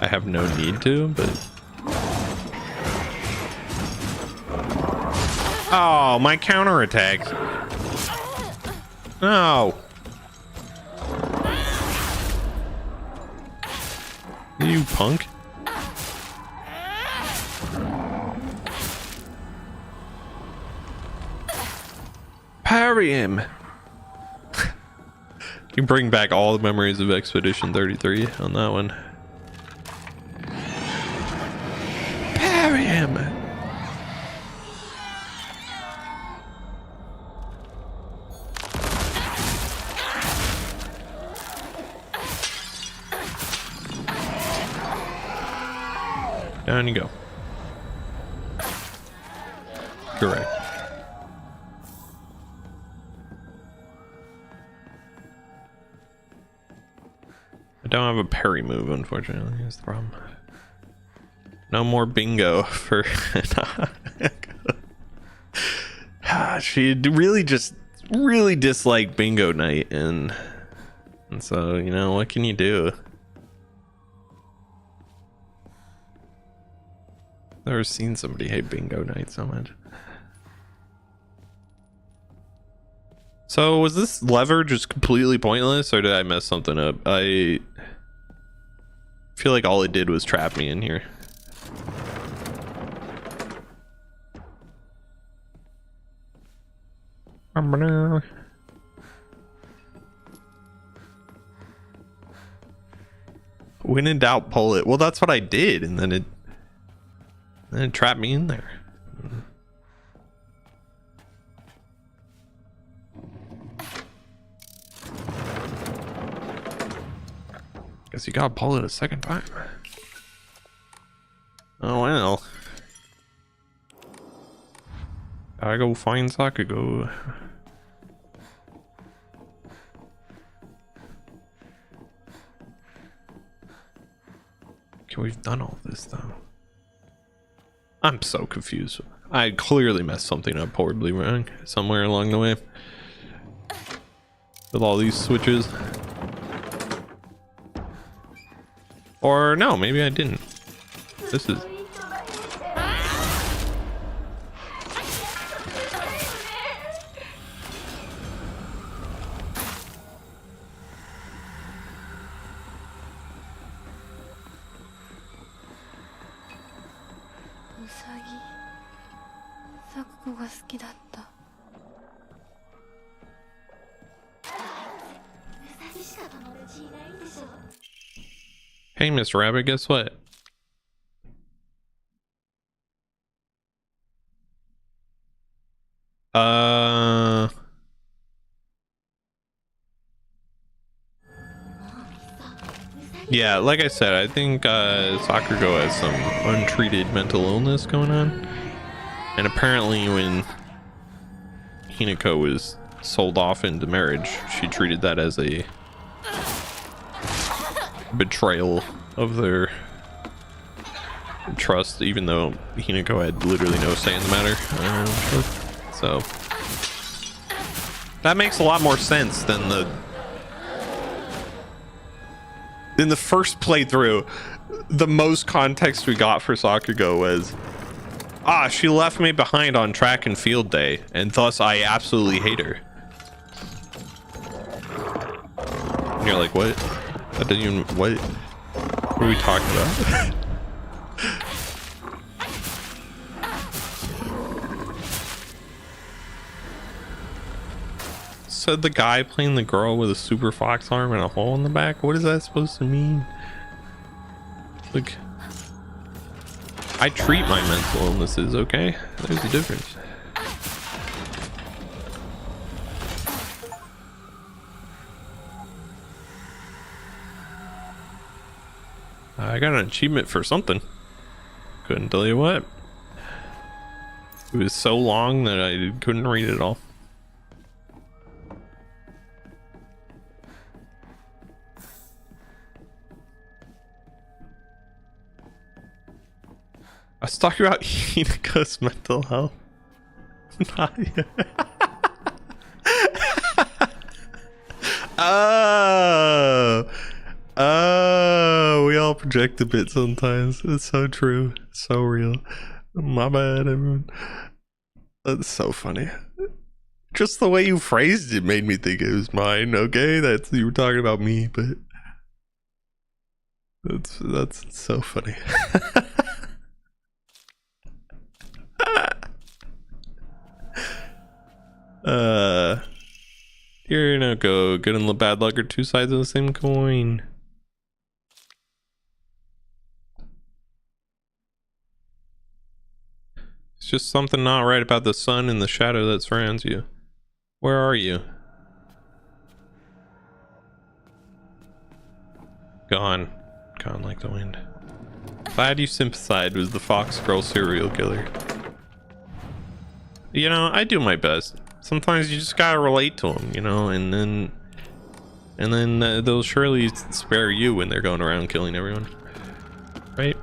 I have no need to, but Oh, my counterattack. No. You punk. Parry him. You bring back all the memories of Expedition 33 on that one. Parry him. Down you go. Correct. I don't have a parry move, unfortunately. That's the problem. No more bingo for. She really disliked bingo night, and so, you know, what can you do? Never seen somebody hate bingo night so much. So was this lever just completely pointless, or did I mess something up? I feel like all it did was trap me in here. When in doubt, pull it. Well, that's what I did, and then it trapped me in there. Guess you gotta pull it a second time. Oh well. I go find Sakugo. Okay, we've done all this though. I'm so confused. I clearly messed something up horribly wrong somewhere along the way with all these switches. Or no, maybe I didn't. This is... Hey, Mr. Rabbit, guess what? Yeah, like I said, I think Sakugo has some untreated mental illness going on. And apparently when Hinako was sold off into marriage, she treated that as a betrayal of their trust, even though Hinako had literally no say in the matter. So that makes a lot more sense than the first playthrough. The most context we got for Sakugo was, she left me behind on track and field day, and thus I absolutely hate her. And you're like, what? That didn't even... What are we talking about? Said the guy playing the girl with a super fox arm and a hole in the back? What is that supposed to mean? Like, I treat my mental illnesses, okay? There's a difference. I got an achievement for something. Couldn't tell you what. It was so long that I couldn't read it all. I was talking about Hinako's mental health. Not yet. Oh, we all project a bit sometimes. It's so true. It's so real. My bad, everyone. That's so funny. Just the way you phrased it made me think it was mine. Okay, that's you were talking about me, but that's so funny. Here now go. Good and bad luck are two sides of the same coin. It's just something not right about the sun and the shadow that surrounds you. Where are you? Gone. Gone like the wind. Glad you sympathized with the Fox Girl serial killer. You know, I do my best. Sometimes you just gotta relate to them, you know, and then they'll surely spare you when they're going around killing everyone, right?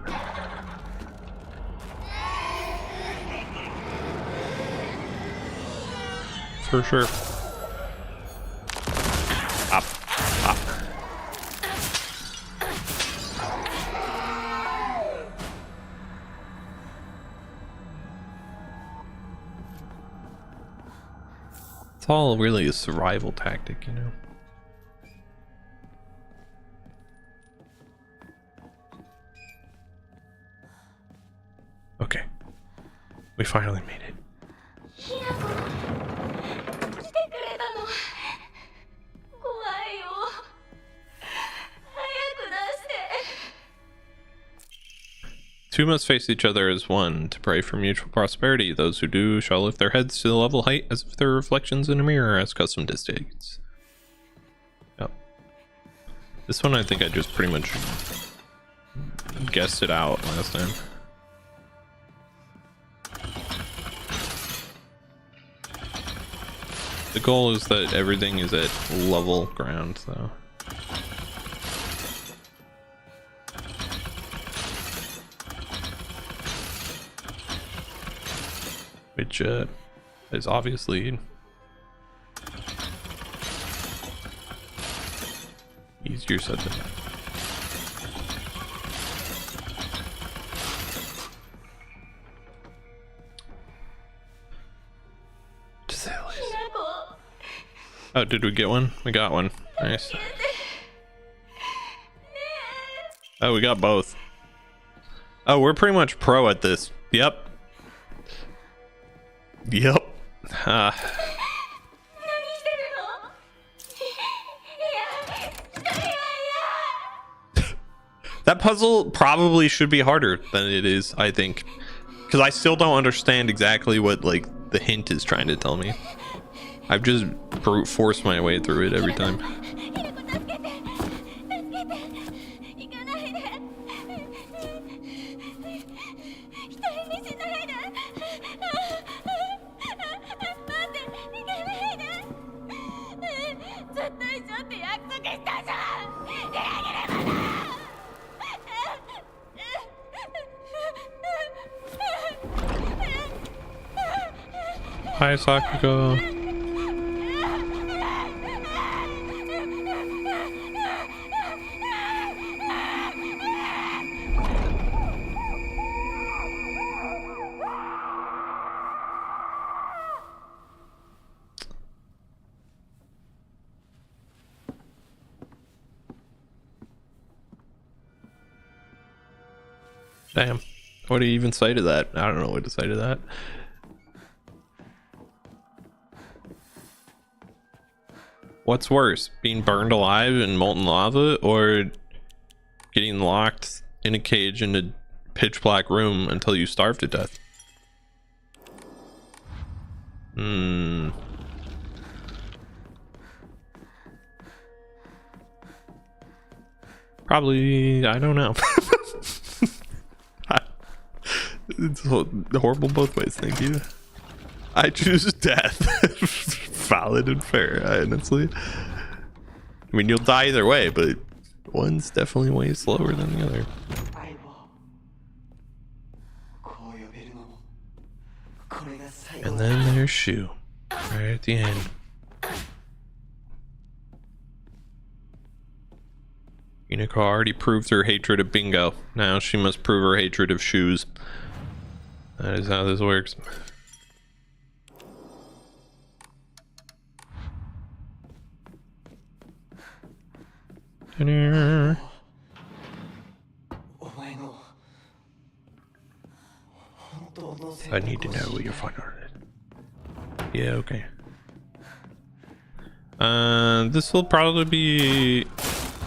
For sure. Up, up. It's all really a survival tactic, you know. Okay, we finally made it. 来てくれたの。怖いよ。早く出して。 Two must face each other as one to pray for mutual prosperity. Those who do shall lift their heads to the level height as if they're reflections in a mirror, as custom dictates. Yep. This one I think I just pretty much guessed it out last time. The goal is that everything is at level ground, though. Which is obviously easier said than done. To say the least. Oh, did we get one? We got one. Nice. Oh, we got both. Oh, we're pretty much pro at this. Yep. Yep. That puzzle probably should be harder than it is, I think, because I still don't understand exactly what like the hint is trying to tell me. I've just brute forced my way through it every time. Hi, Sakugo. Damn. What do you even say to that? I don't know what to say to that. What's worse, being burned alive in molten lava or getting locked in a cage in a pitch black room until you starve to death? Probably, I don't know. It's horrible both ways, thank you. I choose death. Valid and fair, honestly. I mean, you'll die either way, but one's definitely way slower than the other. And then there's Shu, right at the end. Inako already proved her hatred of Bingo. Now she must prove her hatred of shoes. That is how this works. I need to know what your fun art is. Yeah, okay. This will probably be...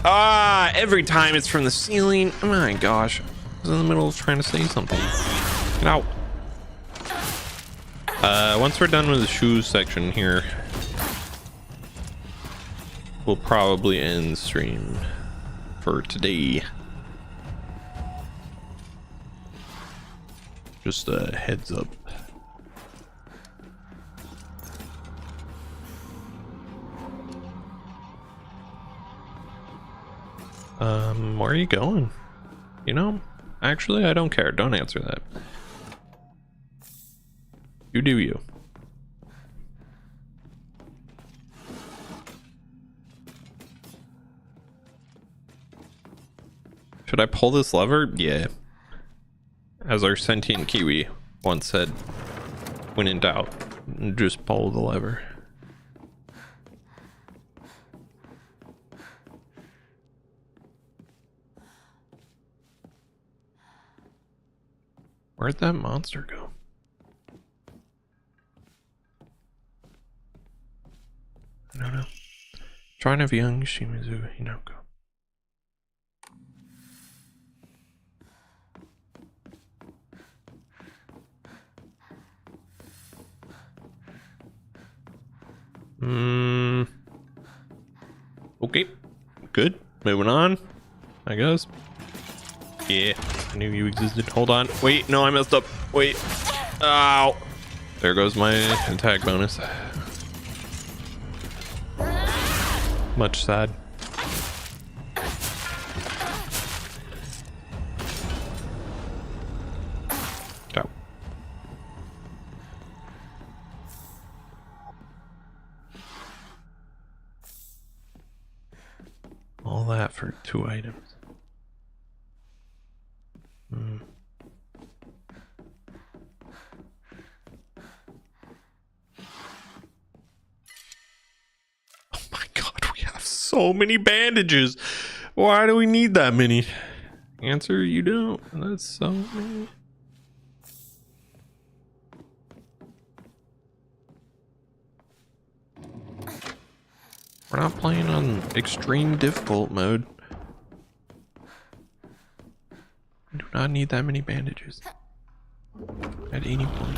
every time it's from the ceiling. Oh my gosh. I was in the middle of trying to say something. Get out. Once we're done with the shoes section here, we'll probably end stream for today. Just a heads up. Where are you going? You know, actually, I don't care. Don't answer that. You do you. Should I pull this lever? Yeah. As our sentient Kiwi once said, when in doubt, just pull the lever. Where'd that monster go? I don't know. Trying of young Shimizu Hinoko. Okay. Good. Moving on, I guess. Yeah, I knew you existed. Hold on. Wait, no, I messed up. Wait. Ow. There goes my attack bonus. Much sad. Go. All that for 2 items. Oh my god, we have so many bandages. Why do we need that many? Answer, you don't. That's so many. We're not playing on extreme difficult mode. I do not need that many bandages at any point.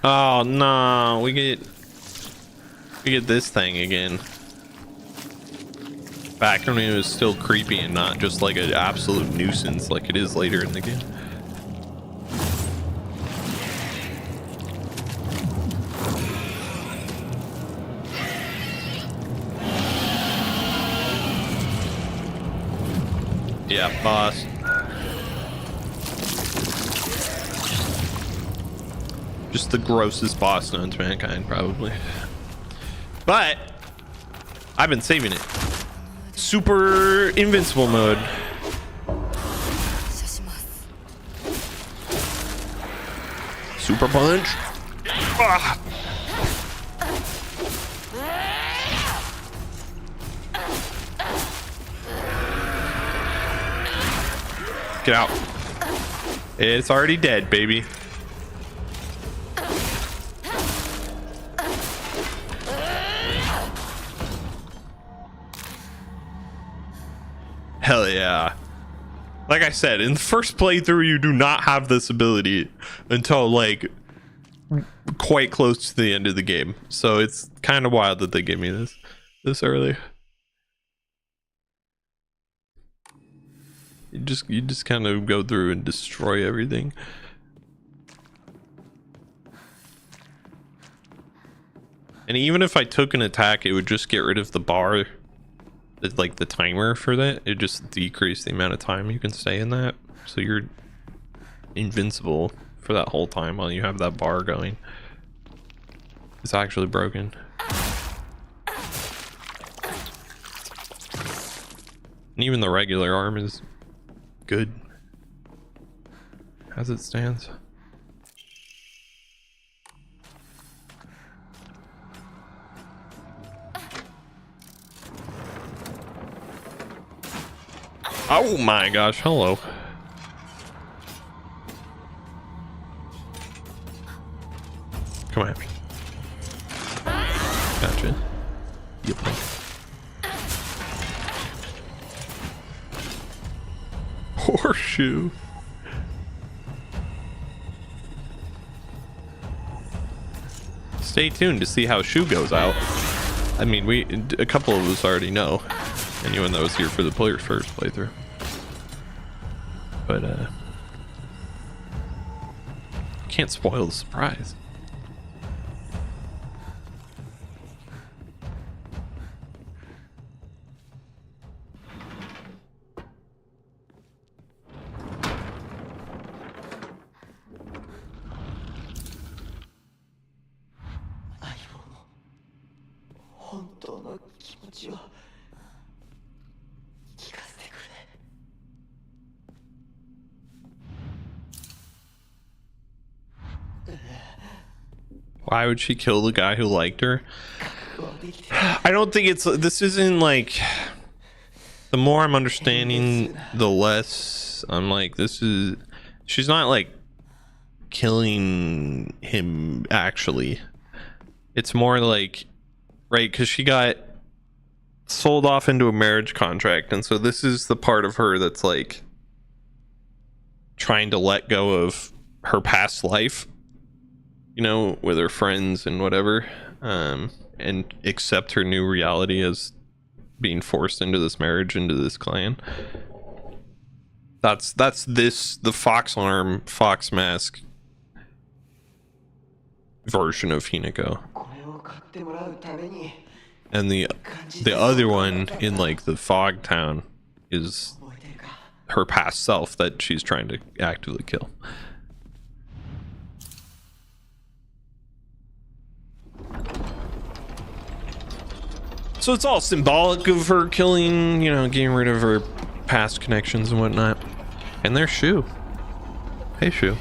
Oh no, we get this thing again. Back when it was still creepy and not just like an absolute nuisance like it is later in the game. Yeah, boss. Just the grossest boss known to mankind, probably. But I've been saving it. Super invincible mode. Super punch. Ah. Get out. It's already dead, baby. Hell yeah. Like I said, in the first playthrough, you do not have this ability until like quite close to the end of the game. So it's kind of wild that they give me this early. You just kind of go through and destroy everything. And even if I took an attack, it would just get rid of the bar, like the timer for that. It just decreased the amount of time you can stay in that, so you're invincible for that whole time while you have that bar going. It's actually broken. And even the regular arm is good as it stands. Oh my gosh, hello. Come at me. Gotcha. You punk. Horseshoe. Stay tuned to see how Shoe goes out. I mean, a couple of us already know. Anyone that was here for the player's first playthrough. But, can't spoil the surprise. Why would she kill the guy who liked her? I don't think this isn't like, the more I'm understanding, the less I'm like, she's not like killing him actually. It's more like, right, because she got sold off into a marriage contract, and so this is the part of her that's like trying to let go of her past life, you know, with her friends and whatever, and accept her new reality as being forced into this marriage, into this clan. That's the fox mask version of Hinako. And the other one in like the fog town is her past self that she's trying to actively kill. So it's all symbolic of her killing, you know, getting rid of her past connections and whatnot. And there's Shu. Hey, Shu.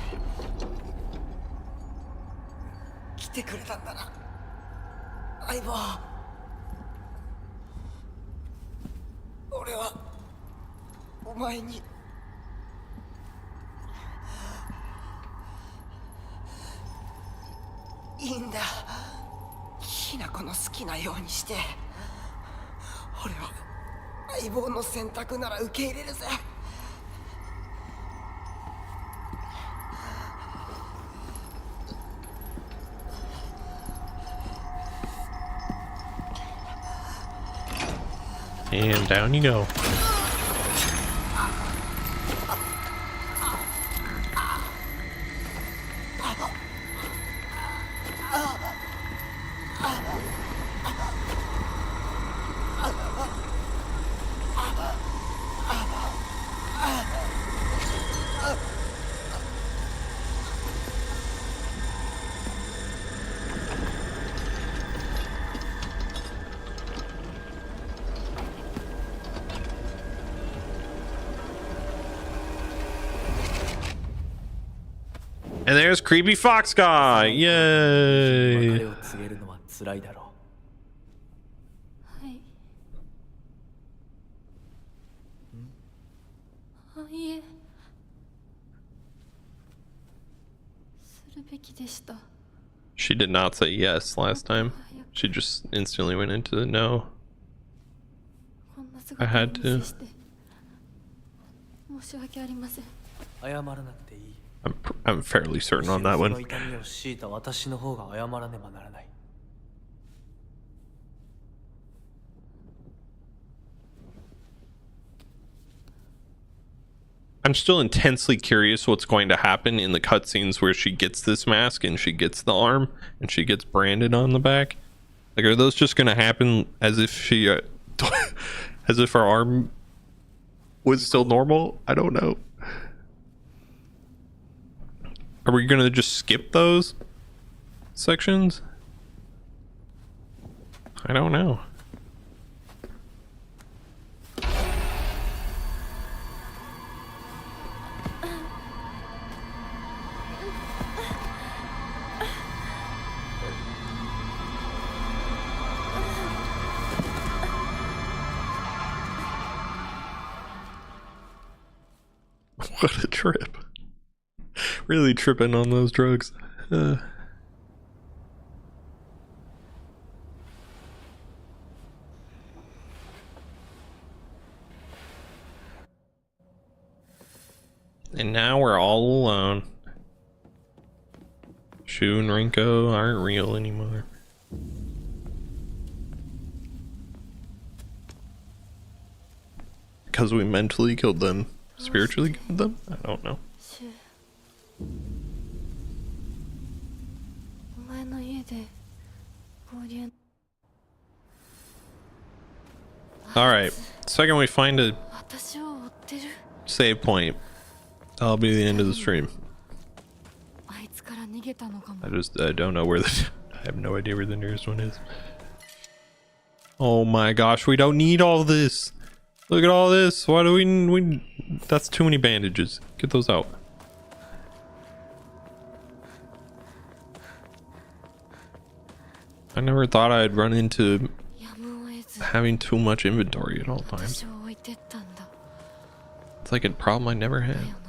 And down you go. And there's creepy fox guy. Yay. はいあいえするべきでした She did not say yes last time. She just instantly went into the no. こんな I had 姿 to. を見せして申し訳ありません 謝らなくていい I'm fairly certain on that その one. 痛みを強いた私の方が謝らねばならない I'm still intensely curious what's going to happen in the cutscenes where she gets this mask and she gets the arm and she gets branded on the back. Like, are those just going to happen as if she, as if her arm was still normal? I don't know. Are we going to just skip those sections? I don't know. What a trip. Really tripping on those drugs. And now we're all alone. Shu and Rinko aren't real anymore. Because we mentally killed them. Spiritually killed them? I don't know. シュお前の家で合流 Alright. Second we find a 私を追ってる save point, that'll be the end of the stream. あいつから逃げたのかも I don't know where the I have no idea where the nearest one is. Oh my gosh, we don't need all this. Look at all this. Why do we that's too many bandages. Get those out. I never thought I'd run into やむを得ず having too much inventory at all times. 私を置いてったんだ It's like a problem I never だ had. よな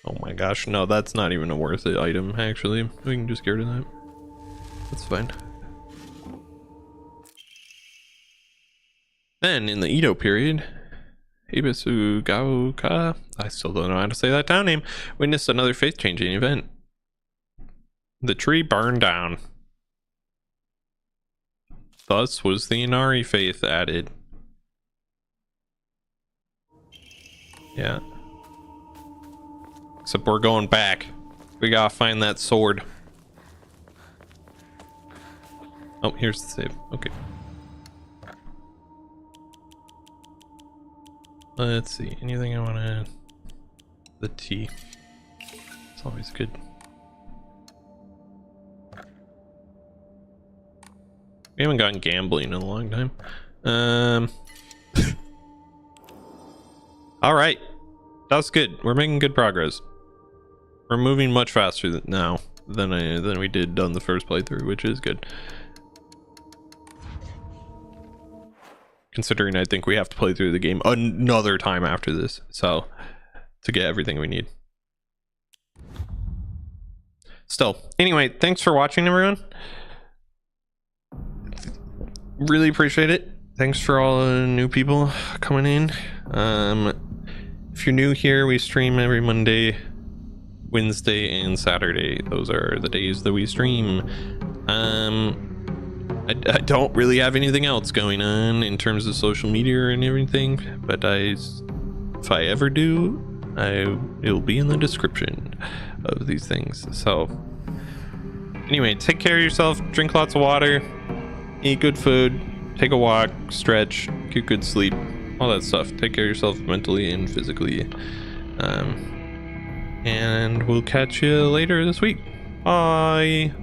Oh my gosh, no, that's not even a worth it item, actually. We can just get rid of that. That's fine. Then, in the Edo period, Ibisu Gaoka, I still don't know how to say that town name, witnessed another faith-changing event. The tree burned down. Thus was the Inari faith added. Yeah. Except we're going back. We gotta find that sword. Oh, here's the save. Okay. Let's see. Anything I want to add? The tea. It's always good. We haven't gotten gambling in a long time. All right. That's good. We're making good progress. We're moving much faster now than we did on the first playthrough, which is good. Considering I think we have to play through the game another time after this, so to get everything we need. Still, anyway, thanks for watching, everyone. Really appreciate it. Thanks for all the new people coming in. If you're new here, we stream every Monday, Wednesday, and Saturday. Those are the days that we stream. I don't really have anything else going on in terms of social media and everything, but if I ever do, it'll be in the description of these things. So anyway, take care of yourself, drink lots of water, eat good food, take a walk, stretch, get good sleep, all that stuff. Take care of yourself mentally and physically. And we'll catch you later this week. Bye.